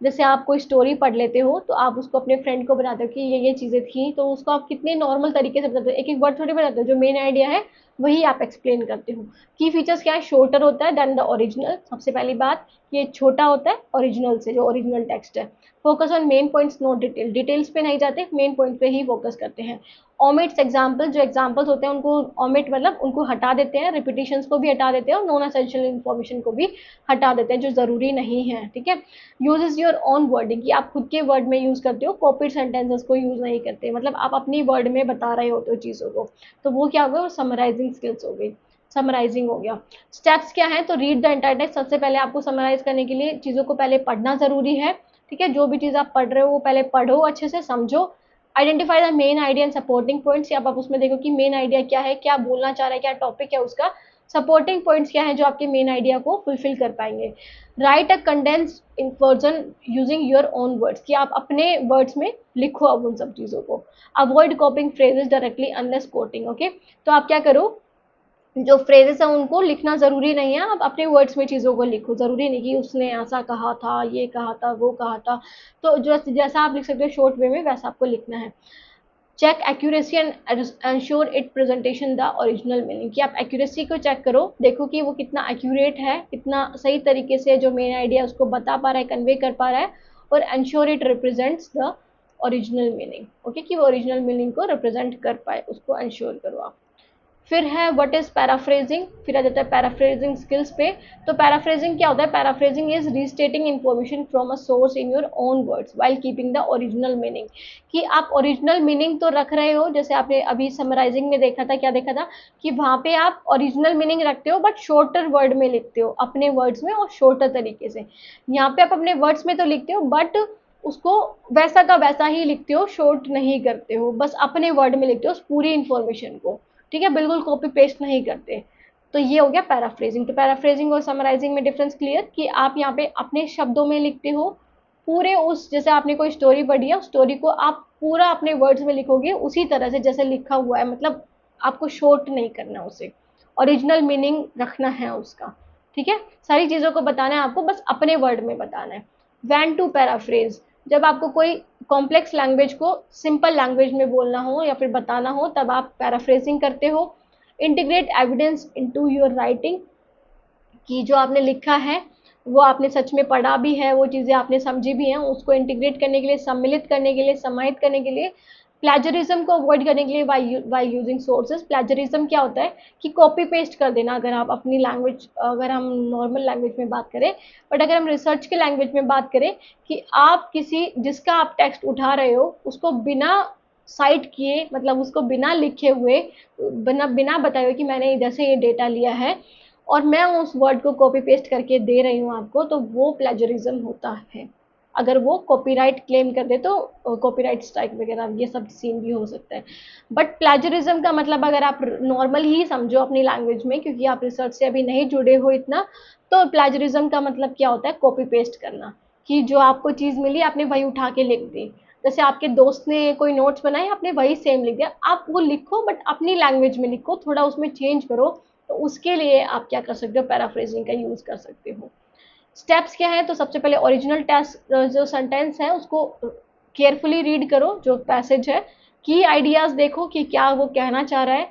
जैसे आप कोई स्टोरी पढ़ लेते हो तो आप उसको अपने फ्रेंड को बताते हो कि ये चीज़ें थी, तो उसको आप कितने नॉर्मल तरीके से बताते हो, एक एक वर्ड थोड़ी बताते हो, जो मेन आइडिया है वही आप एक्सप्लेन करते हो। की फीचर्स क्या है? शॉर्टर होता है देन द ओरिजिनल, सबसे पहली बात ये छोटा होता है ओरिजिनल से, जो ओरिजिनल टेक्स्ट है। Focus on main points, note detail, details पे नहीं जाते, मेन पॉइंट पे ही फोकस करते हैं। ओमिट्स एग्जाम्पल, जो एग्जाम्पल्स होते हैं उनको ओमिट मतलब उनको हटा देते हैं, रिपीटिशंस को भी हटा देते हैं और नॉन एसेंशियल इन्फॉर्मेशन को भी हटा देते हैं जो ज़रूरी नहीं है। ठीक है, यूजेस योर ओन वर्डिंग, कि आप खुद के वर्ड में यूज़ करते हो, कॉपीड सेंटेंसेस को यूज़ नहीं करते, मतलब आप अपनी वर्ड में बता रहे होते हो चीज़ों को, तो वो क्या हो गया? वो समराइजिंग स्किल्स हो गई, समराइजिंग हो गया। स्टेप्स क्या है? तो रीड द एंटायर टेक्स्ट, सबसे पहले आपको समराइज करने के लिए चीज़ों को पहले पढ़ना ज़रूरी है। ठीक है, जो भी चीज़ आप पढ़ रहे हो वो पहले पढ़ो, अच्छे से समझो। Identify the main idea and supporting points, या आप उसमें देखो कि मेन आइडिया क्या है, क्या बोलना चाह रहा है, क्या टॉपिक है उसका, सपोर्टिंग पॉइंट्स क्या है जो आपके मेन आइडिया को फुलफिल कर पाएंगे। Right a condensed version using your own words, कि आप अपने वर्ड्स में लिखो अब उन सब चीज़ों को। Avoid कॉपिंग phrases directly unless coating. Okay, तो आप क्या करो, जो फ्रेजेस हैं उनको लिखना ज़रूरी नहीं है, आप अपने वर्ड्स में चीज़ों को लिखो, ज़रूरी नहीं कि उसने ऐसा कहा था, ये कहा था, वो कहा था, तो जो जैसा आप लिख सकते हो शॉर्ट वे में वैसा आपको लिखना है। Check accuracy and ensure it presentation the original meaning, कि आप एक्यूरेसी को चेक करो, देखो कि वो कितना एक्यूरेट है, कितना सही तरीके से जो मेन आइडिया उसको बता पा रहा है, कन्वे कर पा रहा है, और ensure it represents the original meaning. Okay, कि वो ओरिजिनल मीनिंग को रिप्रेजेंट कर पाए, उसको एंश्योर करो आप। फिर है व्हाट इज पैराफ्रेजिंग, फिर आ जाता है पैराफ्रेजिंग स्किल्स पे। तो पैराफ्रेजिंग क्या होता है? Paraphrasing is restating information from a source in your own words while keeping the original meaning, कि आप ओरिजिनल मीनिंग तो रख रहे हो, जैसे आपने अभी समराइजिंग में देखा था, क्या देखा था कि वहां पे आप ओरिजिनल मीनिंग रखते हो बट शॉर्टर वर्ड में लिखते हो अपने वर्ड्स में और शॉर्टर तरीके से। यहाँ पे आप अपने वर्ड्स में तो लिखते हो बट उसको वैसा का वैसा ही लिखते हो, शॉर्ट नहीं करते हो, बस अपने वर्ड में लिखते हो उस पूरी इन्फॉर्मेशन को। ठीक है, बिल्कुल कॉपी पेस्ट नहीं करते। तो ये हो गया पैराफ्रेजिंग। तो पैराफ्रेजिंग और समराइजिंग में डिफरेंस क्लियर, कि आप यहाँ पे अपने शब्दों में लिखते हो पूरे, उस जैसे आपने कोई स्टोरी पढ़ी है उस स्टोरी को आप पूरा अपने वर्ड्स में लिखोगे उसी तरह से जैसे लिखा हुआ है, मतलब आपको शॉर्ट नहीं करना उसे, ओरिजिनल मीनिंग रखना है उसका। ठीक है, सारी चीज़ों को बताना है आपको, बस अपने वर्ड में बताना है। वैन टू पैराफ्रेज, जब आपको कोई कॉम्प्लेक्स लैंग्वेज को सिंपल लैंग्वेज में बोलना हो या फिर बताना हो तब आप पैराफ्रेजिंग करते हो। Integrate evidence into your writing, कि जो आपने लिखा है वो आपने सच में पढ़ा भी है, वो चीज़ें आपने समझी भी हैं, उसको इंटीग्रेट करने के लिए, सम्मिलित करने के लिए, समाहित करने के लिए। प्लेजरिज्म को अवॉइड करने के लिए बाय यूजिंग सोर्सेज। प्लेजरिज्म क्या होता है कि कॉपी पेस्ट कर देना, अगर आप अपनी लैंग्वेज, अगर हम नॉर्मल लैंग्वेज में बात करें, बट अगर हम रिसर्च के लैंग्वेज में बात करें कि आप किसी जिसका आप टेक्स्ट उठा रहे हो उसको बिना साइट किए, मतलब उसको बिना लिखे हुए, बिना बिना बताए हुए कि मैंने इधर से ये डेटा लिया है और मैं उस वर्ड को कॉपी पेस्ट करके दे रही हूँ आपको, तो वो प्लेजरिज्म होता है। अगर वो कॉपीराइट क्लेम कर दे तो कॉपीराइट स्ट्राइक वगैरह ये सब सीन भी हो सकता है। बट प्लेजरिज्म का मतलब अगर आप नॉर्मल ही समझो अपनी लैंग्वेज में, क्योंकि आप रिसर्च से अभी नहीं जुड़े हो इतना, तो प्लेजरिज्म का मतलब क्या होता है? कॉपी पेस्ट करना, कि जो आपको चीज़ मिली आपने वही उठा के लिख दी। जैसे आपके दोस्त ने कोई नोट्स बनाए, आपने वही सेम लिख दिया, आप वो लिखो बट अपनी लैंग्वेज में लिखो, थोड़ा उसमें चेंज करो, तो उसके लिए आप क्या कर सकते हो? पैराफ्रेजिंग का यूज़ कर सकते हो। स्टेप्स क्या है? तो सबसे पहले ओरिजिनल टेक्स्ट जो सेंटेंस है उसको केयरफुली रीड करो, जो पैसेज है, की आइडियाज़ देखो कि क्या वो कहना चाह रहा है,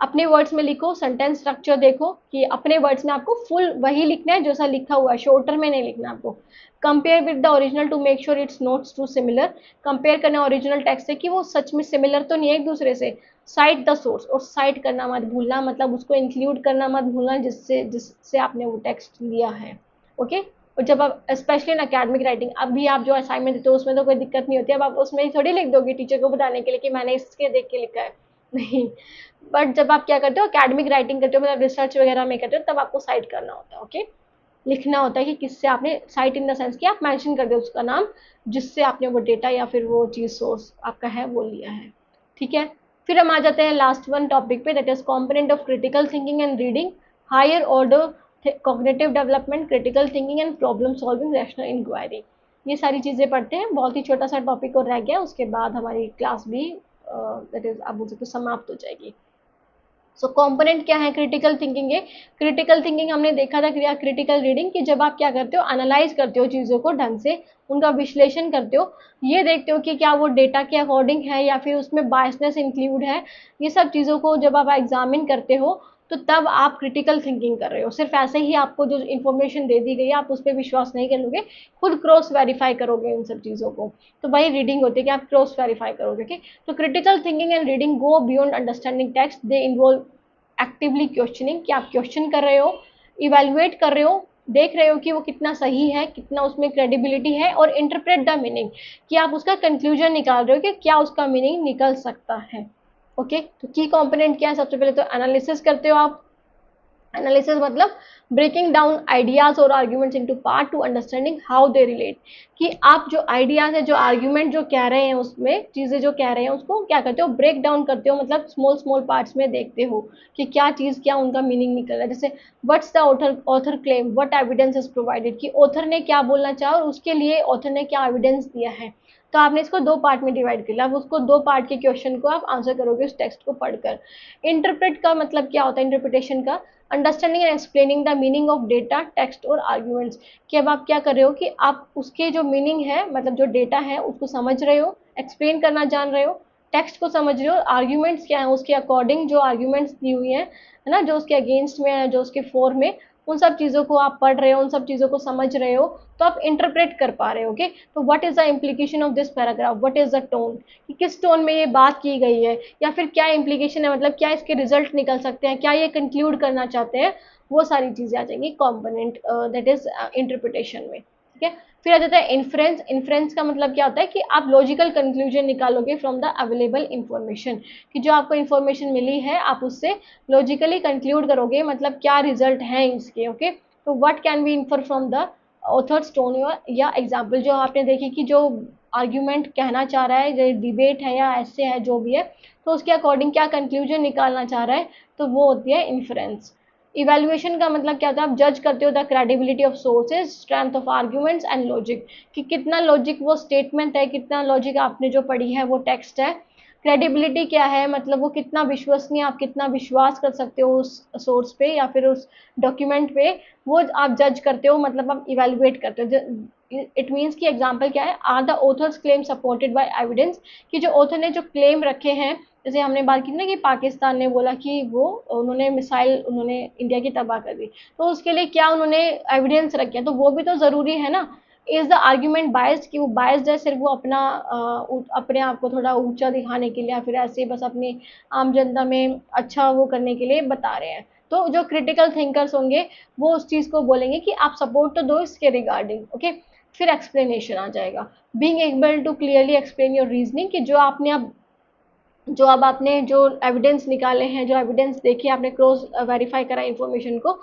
अपने वर्ड्स में लिखो, सेंटेंस स्ट्रक्चर देखो कि अपने वर्ड्स में आपको फुल वही लिखना है जैसा लिखा हुआ है, शॉर्टर में नहीं लिखना आपको। Compare with the original to make sure it's not too similar, compare करना ओरिजिनल टेक्स्ट से कि वो सच में सिमिलर तो नहीं है एक दूसरे से। साइट द सोर्स, और साइट करना मत भूलना, मतलब उसको इंक्लूड करना मत भूलना जिससे जिससे आपने वो टेक्स्ट लिया है। ओके, और जब आप स्पेशली इन अकेडमिक राइटिंग, अभी आप जो असाइनमेंट देते हो उसमें तो कोई दिक्कत नहीं होती, अब आप उसमें थोड़ी लिख दोगे टीचर को बताने के लिए कि मैंने इसके देख के लिखा है, नहीं। बट जब आप क्या करते हो, अकेडमिक राइटिंग करते हो, मतलब रिसर्च वगैरह में करते हो, तब आपको साइट करना होता है। ओके, लिखना होता है कि किससे आपने, साइट इन द सेंस कि आप मेंशन कर दो उसका नाम जिससे आपने वो डेटा या फिर वो चीज़ सोर्स आपका है वो लिया है। ठीक है, फिर हम आ जाते हैं लास्ट वन टॉपिक पे, that is component of critical thinking and reading, higher order cognitive development, critical thinking and problem solving, rational inquiry. ये सारी चीज़ें पढ़ते हैं, बहुत ही छोटा सा टॉपिक और रह गया, उसके बाद हमारी क्लास भी दैट इज आप बोल सकते हो समाप्त हो जाएगी। सो कंपोनेंट क्या है क्रिटिकल थिंकिंग के? क्रिटिकल थिंकिंग हमने देखा था क्रिया क्रिटिकल रीडिंग कि जब आप क्या करते हो, एनालाइज करते हो चीज़ों को ढंग से, उनका विश्लेषण करते हो, ये देखते हो कि क्या वो डेटा के अकॉर्डिंग है या फिर उसमें बायसनेस इंक्लूड है। ये सब चीज़ों को जब आप एग्जामिन करते हो तो तब आप क्रिटिकल थिंकिंग कर रहे हो। सिर्फ ऐसे ही आपको जो इन्फॉर्मेशन दे दी गई है आप उस पर विश्वास नहीं करोगे, खुद क्रॉस वेरीफाई करोगे इन सब चीज़ों को। तो वही रीडिंग होती है कि आप क्रॉस वेरीफाई करोगे। ठीक, तो critical thinking and reading go beyond understanding text, they involve actively questioning, कि आप क्वेश्चन कर रहे हो, इवेलुएट कर रहे हो, देख रहे हो कि वो कितना सही है, कितना उसमें क्रेडिबिलिटी है, और इंटरप्रेट द मीनिंग, कि आप उसका कंक्लूजन निकाल रहे हो कि क्या उसका मीनिंग निकल सकता है। ओके, तो की कंपोनेंट क्या है? सबसे पहले तो एनालिसिस करते हो आप। एनालिसिस मतलब ब्रेकिंग डाउन आइडियाज और arguments into part two understanding how they relate, कि आप जो आइडियाज है, जो आर्ग्यूमेंट जो कह रहे हैं, उसमें चीज़ें जो कह रहे हैं उसको क्या करते हो, ब्रेक डाउन करते हो, मतलब स्मॉल स्मॉल पार्ट्स में देखते हो कि क्या चीज़, क्या उनका मीनिंग निकल रहा है। जैसे what's the author claim, what evidence is provided, कि ऑथर ने क्या बोलना चाहा और उसके लिए ऑथर ने क्या एविडेंस दिया है। तो आपने इसको दो पार्ट में डिवाइड कर लिया, अब उसको दो पार्ट के क्वेश्चन को आप आंसर करोगे उस टेक्स्ट को पढ़कर। इंटरप्रेट का मतलब क्या होता है? इंटरप्रिटेशन का understanding and explaining the meaning of data, text और आर्ग्यूमेंट्स, कि अब आप क्या कर रहे हो कि आप उसके जो मीनिंग है, मतलब जो डेटा है उसको समझ रहे हो, एक्सप्लेन करना जान रहे हो, टेक्स्ट को समझ रहे हो, आर्ग्यूमेंट्स क्या है उसके अकॉर्डिंग जो आर्ग्यूमेंट्स दी हुई है ना, जो उसके अगेंस्ट में है, जो उसके फोर में, उन सब चीज़ों को आप पढ़ रहे हो, उन सब चीज़ों को समझ रहे हो, तो आप इंटरप्रेट कर पा रहे हो। ओके, तो what is the implication of this paragraph, what is the tone, कि किस टोन में ये बात की गई है, या फिर क्या इम्प्लीकेशन है, मतलब क्या इसके रिजल्ट निकल सकते हैं, क्या ये कंक्लूड करना चाहते हैं, वो सारी चीज़ें आ जाएंगी कॉम्पोनेंट दैट इज इंटरप्रिटेशन में। ठीक है, फिर आ जाता है इन्फ्रेंस। इन्फ्रेंस का मतलब क्या होता है कि आप लॉजिकल कंक्लूजन निकालोगे फ्रॉम द अवेलेबल इंफॉर्मेशन, कि जो आपको इन्फॉर्मेशन मिली है आप उससे लॉजिकली कंक्लूड करोगे, मतलब क्या रिजल्ट है इसके। ओके, तो what can be infer from the author's tone या एग्जाम्पल, जो आपने देखी कि जो आर्ग्यूमेंट कहना चाह रहा है, जो डिबेट है या ऐसे है जो भी है, तो उसके अकॉर्डिंग क्या कंक्लूजन निकालना चाह रहा है, तो वो होती है इन्फ्रेंस। इवेल्युएशन का मतलब क्या होता है? आप जज करते हो the credibility of sources, strength of arguments and logic, कि कितना लॉजिक वो स्टेटमेंट है, कितना लॉजिक आपने जो पढ़ी है वो टेक्स्ट है। क्रेडिबिलिटी क्या है? मतलब वो कितना विश्वसनीय, आप कितना विश्वास कर सकते हो उस सोर्स पे या फिर उस डॉक्यूमेंट पे, वो आप जज करते हो, मतलब आप इवेल्युएट करते हो। इट मीन्स की एग्जाम्पल क्या है? Are the author's claim supported by evidence, कि जो ऑथर ने जो क्लेम रखे हैं, जैसे हमने बात की ना कि पाकिस्तान ने बोला कि वो उन्होंने मिसाइल उन्होंने इंडिया की तबाह कर दी, तो उसके लिए क्या उन्होंने एविडेंस रखे हैं, तो वो भी तो ज़रूरी है ना। इज द आर्ग्यूमेंट बायस्ड, कि वो बायस्ड है, सिर्फ वो अपना अपने आप को थोड़ा ऊंचा दिखाने के लिए या फिर ऐसे बस अपनी आम जनता में अच्छा वो करने के लिए बता रहे हैं। तो जो क्रिटिकल थिंकर्स होंगे वो उस चीज़ को बोलेंगे कि आप सपोर्ट तो दो इसके रिगार्डिंग। ओके, फिर एक्सप्लेनेशन आ जाएगा, being able to clearly explain your reasoning, कि जो अब आपने जो एविडेंस निकाले हैं, जो एविडेंस देखे, आपने क्रॉस वेरीफाई करा इन्फॉर्मेशन को,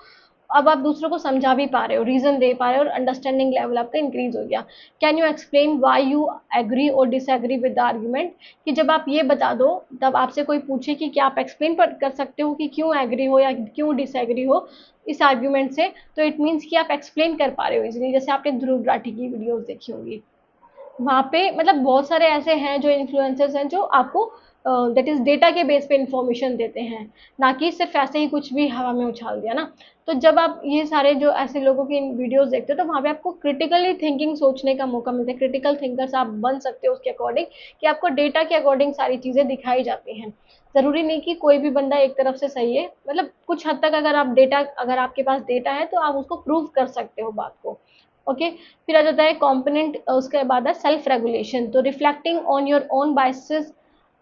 अब आप दूसरों को समझा भी पा रहे हो, रीजन दे पा रहे हो, और अंडरस्टैंडिंग लेवल आपका इंक्रीज हो गया। Can you explain why you agree or disagree with the argument, कि जब आप ये बता दो, तब आपसे कोई पूछे कि क्या आप एक्सप्लेन कर सकते हो कि क्यों एग्री हो या क्यों डिसएग्री हो इस आर्ग्यूमेंट से, तो इट मीन्स कि आप एक्सप्लेन कर पा रहे हो इजीली। जैसे आपने ध्रुव राठी की वीडियोज देखी होंगी, वहाँ पे मतलब बहुत सारे ऐसे हैं जो इन्फ्लुएंसर्स हैं जो आपको दैट इज डेटा के बेस पे इंफॉर्मेशन देते हैं, ना कि सिर्फ ऐसे ही कुछ भी हवा में उछाल दिया ना। तो जब आप ये सारे जो ऐसे लोगों की वीडियोस देखते हो, तो वहाँ पे आपको क्रिटिकली थिंकिंग सोचने का मौका मिलता है, क्रिटिकल थिंकर्स आप बन सकते हो उसके अकॉर्डिंग, कि आपको डेटा के अकॉर्डिंग सारी चीज़ें दिखाई जाती हैं। ज़रूरी नहीं कि कोई भी बंदा एक तरफ से सही है, मतलब कुछ हद तक अगर आपके पास डेटा है तो आप उसको प्रूव कर सकते हो बात को। ओके, फिर आ जाता है कंपोनेंट, उसके बाद है सेल्फ रेगुलेशन, तो reflecting on your own biases,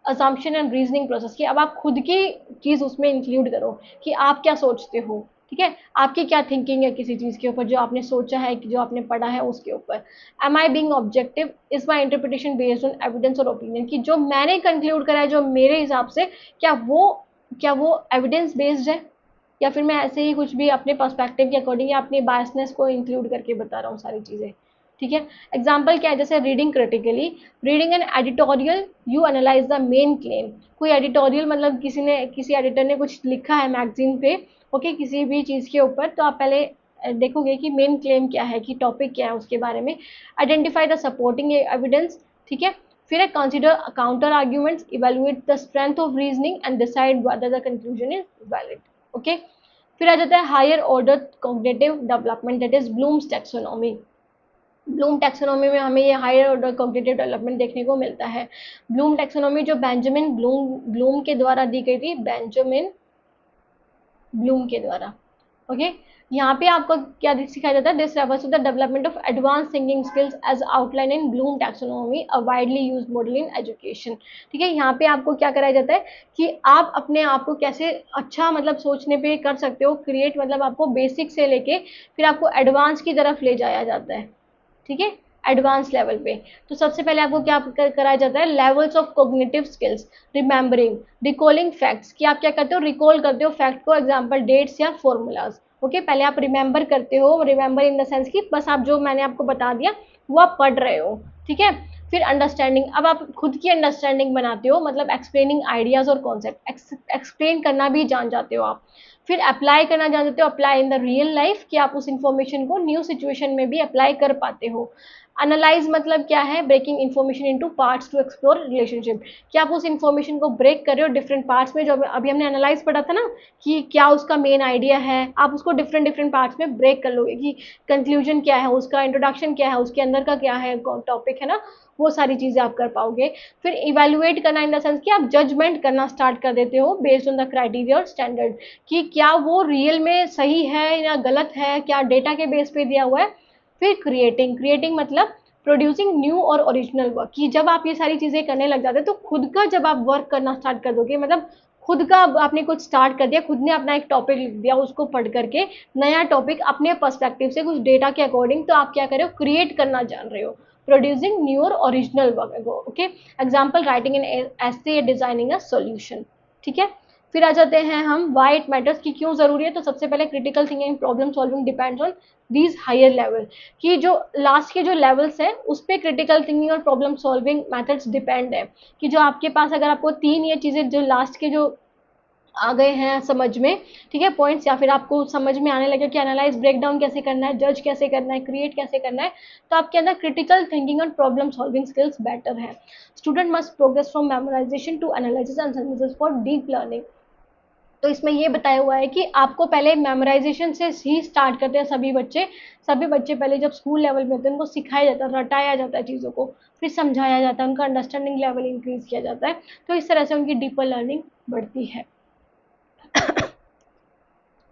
assumption and reasoning process, की अब आप खुद की चीज़ उसमें इंक्लूड करो कि आप क्या सोचते हो। ठीक है, आपकी क्या थिंकिंग है किसी चीज़ के ऊपर, जो आपने सोचा है, कि जो आपने पढ़ा है उसके ऊपर। Am I being objective, is my interpretation based on evidence or opinion, कि जो मैंने कंक्लूड करा है, जो मेरे हिसाब से, क्या वो एविडेंस बेस्ड है, या फिर मैं ऐसे ही कुछ भी अपने पर्सपेक्टिव के अकॉर्डिंग या अपनी बायसनेस को इंक्लूड करके बता रहा हूँ सारी चीज़ें। ठीक है, एग्जाम्पल क्या है? जैसे reading critically, reading an editorial you analyse the main claim, कोई एडिटोरियल मतलब किसी एडिटर ने कुछ लिखा है मैगजीन पे, ओके, किसी भी चीज़ के ऊपर, तो आप पहले देखोगे कि मेन क्लेम क्या है, कि टॉपिक क्या है उसके बारे में। आइडेंटिफाई द सपोर्टिंग एविडेंस, ठीक है। फिर है consider counter arguments, evaluate the strength of reasoning and decide whether the conclusion is valid. Okay, फिर आ जाता है higher order cognitive development, that is Bloom's taxonomy. Bloom taxonomy में हमें ये हायर ऑर्डर कॉग्निटिव डेवलपमेंट देखने को मिलता है। ब्लूम टैक्सोनॉमी जो बेंजामिन ब्लूम के द्वारा दी गई थी, बेंजामिन ब्लूम के द्वारा। ओके, यहाँ पे आपको क्या सिखाया जाता है, this refers to the development of advance thinking skills as outline in Bloom taxonomy, a widely used model in education. ठीक है, यहाँ पे आपको क्या कराया जाता है कि आप अपने आप को कैसे अच्छा मतलब सोचने पे कर सकते हो, क्रिएट मतलब आपको बेसिक से लेके फिर आपको एडवांस की तरफ ले जाया जाता है। ठीक है, एडवांस लेवल पे। तो सबसे पहले आपको क्या कराया जाता है, levels of cognitive skills, remembering, recalling facts, कि आप क्या करते हो, रिकॉल करते हो फैक्ट को, एग्जांपल डेट्स या फॉर्मूलाज। ओके, पहले आप रिमेंबर करते हो, रिमेंबर इन द सेंस कि बस आप जो मैंने आपको बता दिया वो आप पढ़ रहे हो। ठीक है, फिर अंडरस्टैंडिंग, अब आप खुद की अंडरस्टैंडिंग बनाते हो, मतलब एक्सप्लेनिंग आइडियाज और कॉन्सेप्ट, एक्सप्लेन करना भी जान जाते हो आप। फिर अप्लाई करना जान जाते हो, apply in the real life, कि आप उस इंफॉर्मेशन को न्यू सिचुएशन में भी अप्लाई कर पाते हो। एनालाइज मतलब क्या है, breaking information into parts to explore relationship, कि आप उस इन्फॉर्मेशन को ब्रेक कर रहे हो डिफरेंट पार्ट्स में, जो अभी हमने एनालाइज पढ़ा था ना, कि क्या उसका मेन आइडिया है, आप उसको डिफरेंट डिफरेंट पार्ट्स में ब्रेक कर लोगे, कि कंक्लूजन क्या है उसका, इंट्रोडक्शन क्या है, उसके अंदर का क्या है टॉपिक है ना, वो सारी चीजें आप कर पाओगे। फिर इवेल्युएट करना इन द सेंस कि आप जजमेंट करना स्टार्ट कर देते हो बेस्ड ऑन द क्राइटेरिया और स्टैंडर्ड, कि क्या वो रियल में सही है या गलत है, क्या डेटा के बेस पे दिया हुआ है। फिर क्रिएटिंग मतलब प्रोड्यूसिंग न्यू और ओरिजिनल वर्क, कि जब आप ये सारी चीजें करने लग जाते हैं तो खुद का जब आप वर्क करना स्टार्ट कर दोगे, मतलब खुद का आपने कुछ स्टार्ट कर दिया, खुद ने अपना एक टॉपिक लिख दिया, उसको पढ़ करके नया टॉपिक अपने पर्सपेक्टिव से कुछ डेटा के अकॉर्डिंग, तो आप क्या कर रहे हो, क्रिएट करना जान रहे हो, प्रोड्यूसिंग न्यू और original work. Okay, example writing an essay, designing a solution. ठीक है, फिर आ जाते हैं हम व्हाई इट मैटर्स, की क्यों जरूरी है। तो सबसे पहले critical thinking problem solving depends on these higher level, कि जो लास्ट के जो लेवल्स हैं उस पर क्रिटिकल थिंकिंग और प्रॉब्लम सॉल्विंग मेथड्स डिपेंड है, कि जो आपके पास अगर आपको तीन ये चीजें जो लास्ट के जो आ गए हैं समझ में, ठीक है, पॉइंट्स, या फिर आपको समझ में आने लगे कि एनालाइज ब्रेक डाउन कैसे करना है, जज कैसे करना है, क्रिएट कैसे करना है, तो आपके अंदर क्रिटिकल थिंकिंग और प्रॉब्लम सॉल्विंग स्किल्स बेटर है। Student must progress from memorisation to analysis and synthesis for deep learning. तो इसमें ये बताया हुआ है कि आपको पहले मेमोराइजेशन से ही स्टार्ट करते हैं सभी बच्चे पहले जब स्कूल लेवल में होते हैं उनको सिखाया जाता है, रटाया जाता है चीज़ों को, फिर समझाया जाता है, उनका अंडरस्टैंडिंग लेवल इंक्रीज किया जाता है, तो इस तरह से उनकी डीपर लर्निंग बढ़ती है।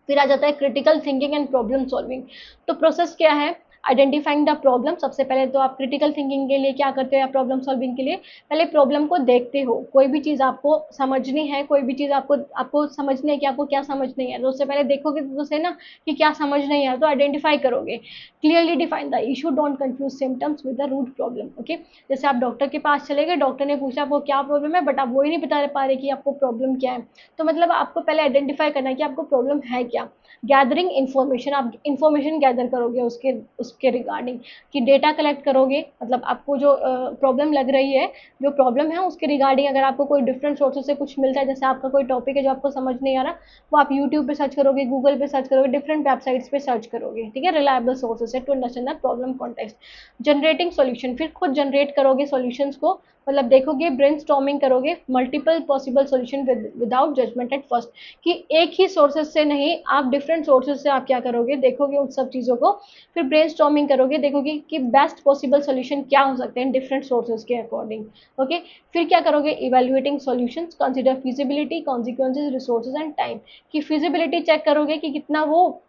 फिर आ जाता है critical thinking and problem solving. तो प्रोसेस क्या है, आइडेंटिफाइंग द प्रॉब्लम, सबसे पहले तो आप क्रिटिकल थिंकिंग के लिए क्या करते हो या प्रॉब्लम सॉल्विंग के लिए, पहले प्रॉब्लम को देखते हो, कोई भी चीज़ आपको समझनी है, कोई भी चीज़ आपको आपको समझनी है कि आपको क्या समझ नहीं है, तो उससे पहले देखोगे तो उसे ना कि क्या समझ नहीं है, तो आइडेंटिफाई करोगे। Clearly define the issue, don't confuse symptoms with the root problem. Okay, जैसे आप डॉक्टर के पास चले गए, डॉक्टर ने पूछा आपको क्या प्रॉब्लम है, बट आप वो ही नहीं बता पा रहे कि आपको प्रॉब्लम क्या है, तो मतलब आपको पहले आइडेंटिफाई करना है कि आपको प्रॉब्लम है क्या। गैदरिंग इन्फॉर्मेशन, आप इन्फॉर्मेशन गैदर करोगे उसके उसके रिगार्डिंग, कि डेटा कलेक्ट करोगे, मतलब आपको जो प्रॉब्लम लग रही है, जो प्रॉब्लम है उसके रिगार्डिंग अगर आपको कोई डिफरेंट सोर्सेज से कुछ मिलता है, जैसे आपका कोई टॉपिक है जो आपको समझ नहीं आ रहा, वो आप यूट्यूब पे सर्च करोगे, गूगल पे सर्च करोगे, डिफरेंट वेबसाइट्स पे सर्च करोगे, ठीक है, रिलायबल सोर्सेज से to understand the problem context. Generating solution, फिर खुद जनरेट करोगे सॉल्यूशंस को, मतलब देखोगे, ब्रेनस्टॉर्मिंग करोगे, multiple possible solution without judgement at first, कि एक ही सोर्सेज से नहीं, आप डिफरेंट सोर्सेज से आप क्या करोगे, देखोगे उन सब चीज़ों को, फिर ब्रेनस्टॉर्मिंग करोगे, देखोगे कि बेस्ट पॉसिबल सॉल्यूशन क्या हो सकते हैं डिफरेंट सोर्सेज के अकॉर्डिंग। ओके, फिर क्या करोगे, evaluating solutions, consider feasibility, consequences, resources and time, कि फिजिबिलिटी चेक करोगे कि कितना वो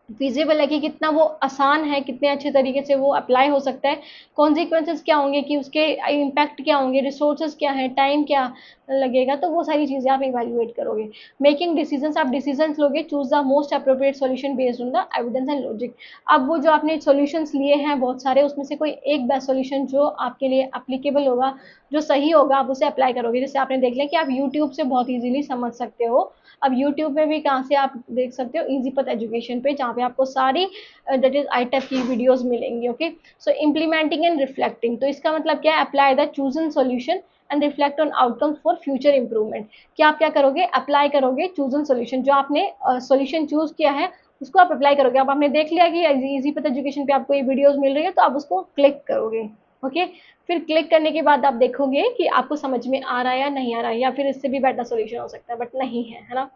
फिजिबल है, कि कितना वो आसान है, कितने अच्छे तरीके से वो अप्लाई हो सकता है, कॉन्सिक्वेंसेज क्या होंगे, कि उसके इम्पैक्ट क्या होंगे, रिसोर्सेज क्या है, टाइम क्या लगेगा, तो वो सारी चीज़ें आप इवेल्युएट करोगे। मेकिंग डिसीजंस, आप डिसीजंस लोगे, choose the most appropriate solution based on the evidence and logic. अब वो जो आपने सॉल्यूशंस लिए हैं बहुत सारे, उसमें से कोई एक बेस्ट सॉल्यूशन जो आपके लिए एप्लीकेबल होगा, जो सही होगा, आप उसे अप्लाई करोगे। जैसे आपने देख लिया कि आप यूट्यूब से बहुत ईजिली समझ सकते हो, अब यूट्यूब में भी कहाँ से आप देख सकते हो, इजी पथ एजुकेशन पे, जहाँ पे आपको सारी दैट इज आई की वीडियोस मिलेंगी। Okay, so implementing and reflecting, तो इसका मतलब क्या है, apply the chosen solution and reflect on outcomes for future improvement. कि आप क्या करोगे, अप्लाई करोगे चूजन सोल्यूशन, जो आपने सोल्यूशन चूज किया है उसको आप अप्लाई करोगे। अब आपने देख लिया कि इजी पथ एजुकेशन पे आपको ये वीडियोस मिल रही है, तो आप उसको क्लिक करोगे। ओके, फिर क्लिक करने के बाद आप देखोगे कि आपको समझ में आ रहा है या नहीं आ रहा है, या फिर इससे भी बेटर सोल्यूशन हो सकता है, बट नहीं है ना।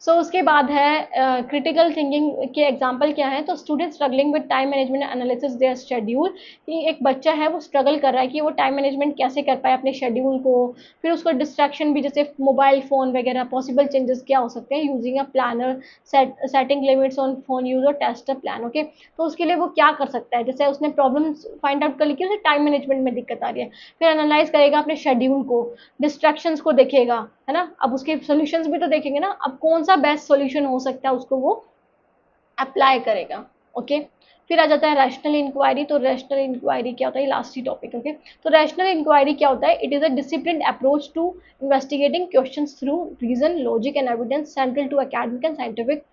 उसके बाद है क्रिटिकल थिंकिंग के एग्जांपल क्या है, तो student struggling with time management analysis there schedule. कि एक बच्चा है वो स्ट्रगल कर रहा है कि वो टाइम मैनेजमेंट कैसे कर पाए अपने शेड्यूल को। फिर उसको डिस्ट्रैक्शन भी, जैसे मोबाइल फ़ोन वगैरह, पॉसिबल चेंजेस क्या हो सकते हैं using a planner, setting limits on phone use और टेस्ट अ प्लान। ओके, तो उसके लिए वो क्या कर सकता है, जैसे उसने प्रॉब्लम फाइंड आउट कर ली कि उसे टाइम मैनेजमेंट में दिक्कत आ रही है, फिर एनालाइज करेगा अपने शेड्यूल को, डिस्ट्रैक्शंस को देखेगा, है ना। अब उसके सॉल्यूशंस भी तो देखेंगे ना, अब कौन सा बेस्ट सॉल्यूशन हो सकता है उसको वो अप्लाई करेगा। ओके, फिर आ जाता है रैशनल इंक्वायरी। तो रैशनल इंक्वायरी क्या होता है, लास्ट ही टॉपिक। ओके, तो रैशनल इंक्वायरी क्या होता है, it is a disciplined approach to investigating questions through reason, logic and evidence central to academic and scientific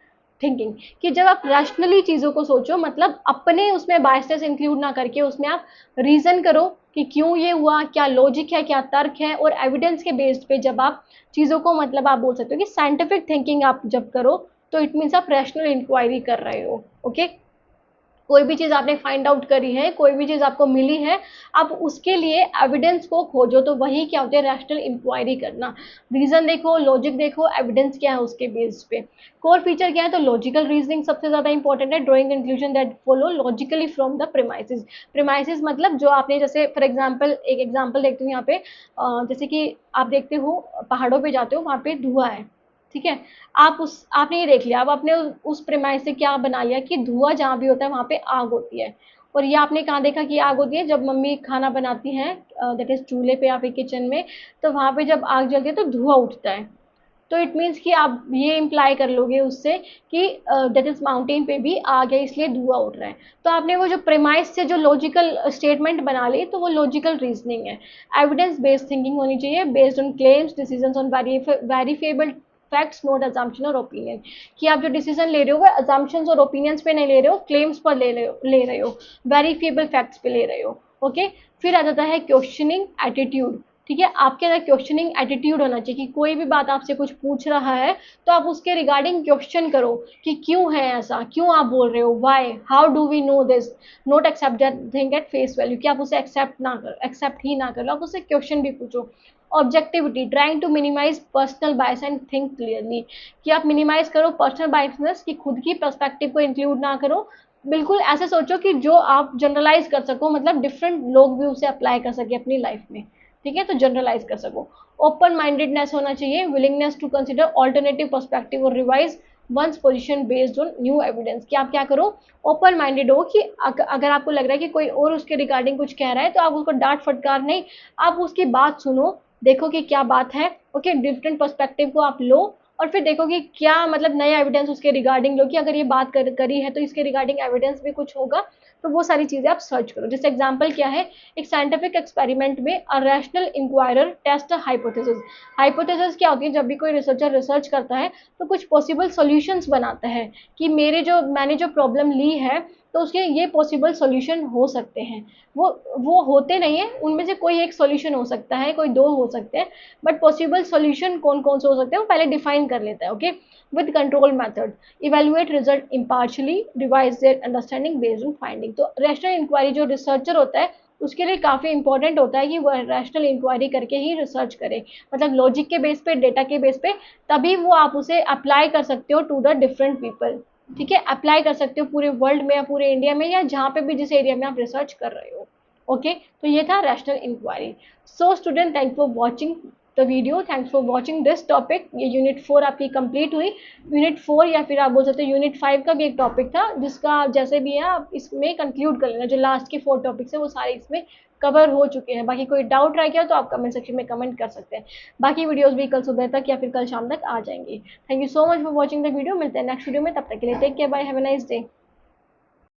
thinking. कि जब आप रैशनली चीज़ों को सोचो, मतलब अपने उसमें बायसेस इंक्लूड ना करके उसमें आप रीजन करो कि क्यों ये हुआ, क्या लॉजिक है, क्या तर्क है, और एविडेंस के बेस्ड पे जब आप चीज़ों को, मतलब आप बोल सकते हो कि साइंटिफिक थिंकिंग आप जब करो, तो इट मीन्स आप रैशनल इंक्वायरी कर रहे हो। ओके, कोई भी चीज़ आपने फाइंड आउट करी है, कोई भी चीज़ आपको मिली है, आप उसके लिए एविडेंस को खोजो, तो वही क्या होता है, रैशनल इंक्वायरी करना। रीजन देखो, लॉजिक देखो, एविडेंस क्या है उसके बेस पे। कोर फीचर क्या है, तो लॉजिकल रीजनिंग सबसे ज़्यादा इंपॉर्टेंट है, drawing conclusion that follow logically from the premises. Premises मतलब जो आपने, जैसे फॉर एग्जाम्पल, एक एग्जाम्पल देखते हो यहाँ पे, जैसे कि आप देखते हो पहाड़ों पे जाते हो, वहाँ पे धुआं है, ठीक है। आपने ये देख लिया, अब आपने उस प्रेमाइस से क्या बना लिया कि धुआं जहाँ भी होता है वहाँ पे आग होती है। और ये आपने कहाँ देखा कि आग होती है, जब मम्मी खाना बनाती हैं, दैट इज चूल्हे पे या फिर किचन में, तो वहाँ पे जब आग जलती है तो धुआं उठता है। तो इट मीन्स कि आप ये इम्प्लाई कर लोगे उससे कि दैट इज माउंटेन पे भी आग है इसलिए धुआं उठ रहा है। तो आपने वो जो प्रेमाइस से जो लॉजिकल स्टेटमेंट बना ली, तो वो लॉजिकल रीजनिंग है। एविडेंस बेस्ड थिंकिंग होनी चाहिए, based on claims, decisions on verifiable facts, not assumption और ओपिनियन। कि आप जो डिसीजन ले रहे हो वो अजम्पशंस और ओपिनियंस पे नहीं ले रहे हो, क्लेम्स पर ले रहे हो, वेरीफेबल फैक्ट्स पे ले रहे हो। ओके, फिर आ जाता है क्वेश्चनिंग एटीट्यूड। ठीक है, आपके अंदर क्वेश्चनिंग एटीट्यूड होना चाहिए कि कोई भी बात आपसे कुछ पूछ रहा है तो आप उसके रिगार्डिंग क्वेश्चन करो कि क्यों है ऐसा, क्यों आप बोल रहे हो, why, how do we know this. Not accept that thing at face value, कि आप उसे एक्सेप्ट ही ना करो, आप उससे क्वेश्चन भी पूछो। Objectivity, trying to minimise personal bias and think clearly. कि आप मिनिमाइज करो पर्सनल बायसनेस, कि खुद की पर्सपेक्टिव को इंक्लूड ना करो। बिल्कुल ऐसे सोचो कि जो आप जनरलाइज कर सको, मतलब डिफरेंट लोग भी उसे अप्लाई कर सके अपनी लाइफ में। ठीक है, तो जनरलाइज कर सको। ओपन माइंडेडनेस होना चाहिए, willingness to consider alternative perspective और revise one's position based on new evidence. कि आप क्या करो, ओपन माइंडेड हो, कि अगर आपको लग रहा है कि कोई और उसके रिगार्डिंग कुछ कह रहा है, तो आप उसको डांट फटकार नहीं, आप उसकी बात सुनो, देखो कि क्या बात है। ओके, डिफरेंट पर्सपेक्टिव को आप लो, और फिर देखो कि क्या, मतलब नया एविडेंस उसके रिगार्डिंग लो, कि अगर ये बात करी है तो इसके रिगार्डिंग एविडेंस भी कुछ होगा। तो वो सारी चीज़ें आप सर्च करो। जैसे एग्जांपल क्या है, एक साइंटिफिक एक्सपेरिमेंट में a rational inquirer test a hypothesis. Hypothesis क्या होती है, जब भी कोई रिसर्चर रिसर्च करता है तो कुछ पॉसिबल सॉल्यूशंस बनाता है कि मैंने जो प्रॉब्लम ली है, तो उसके ये पॉसिबल सॉल्यूशन हो सकते हैं। वो होते नहीं है, उनमें से कोई एक सॉल्यूशन हो सकता है, कोई दो हो सकते हैं, बट पॉसिबल सॉल्यूशन कौन कौन से हो सकते हैं वो पहले डिफाइन कर लेता है। Okay, with control method, evaluate result impartially, revise their understanding based on finding. तो रैशनल इंक्वायरी जो रिसर्चर होता है उसके लिए काफ़ी इंपॉर्टेंट होता है कि वह रैशनल इंक्वायरी करके ही रिसर्च करे, मतलब लॉजिक के बेस पे, डेटा के बेस पे, तभी वो आप उसे अप्लाई कर सकते हो टू द डिफरेंट पीपल। ठीक है, अप्लाई कर सकते हो पूरे वर्ल्ड में या पूरे इंडिया में, या जहाँ पे भी जिस एरिया में आप रिसर्च कर रहे हो। ओके, तो ये था rational inquiry. So student, thank for watching the video, thanks for watching this topic. ये यूनिट 4 आपकी कंप्लीट हुई। यूनिट 4 या फिर आप बोल सकते हो यूनिट 5 का भी एक टॉपिक था, जिसका जैसे भी है आप इसमें कंक्लूड कर लेना। जो लास्ट के 4 टॉपिक्स है वो सारे इसमें कवर हो चुके हैं। बाकी कोई डाउट रह गया तो आप कमेंट सेक्शन में कमेंट कर सकते हैं। बाकी वीडियोस भी कल सुबह तक या फिर कल शाम तक आ जाएंगी। Thank you so much for watching the video. मिलते हैं नेक्स्ट वीडियो में, तब तक के लिए take care, bye, have a nice day.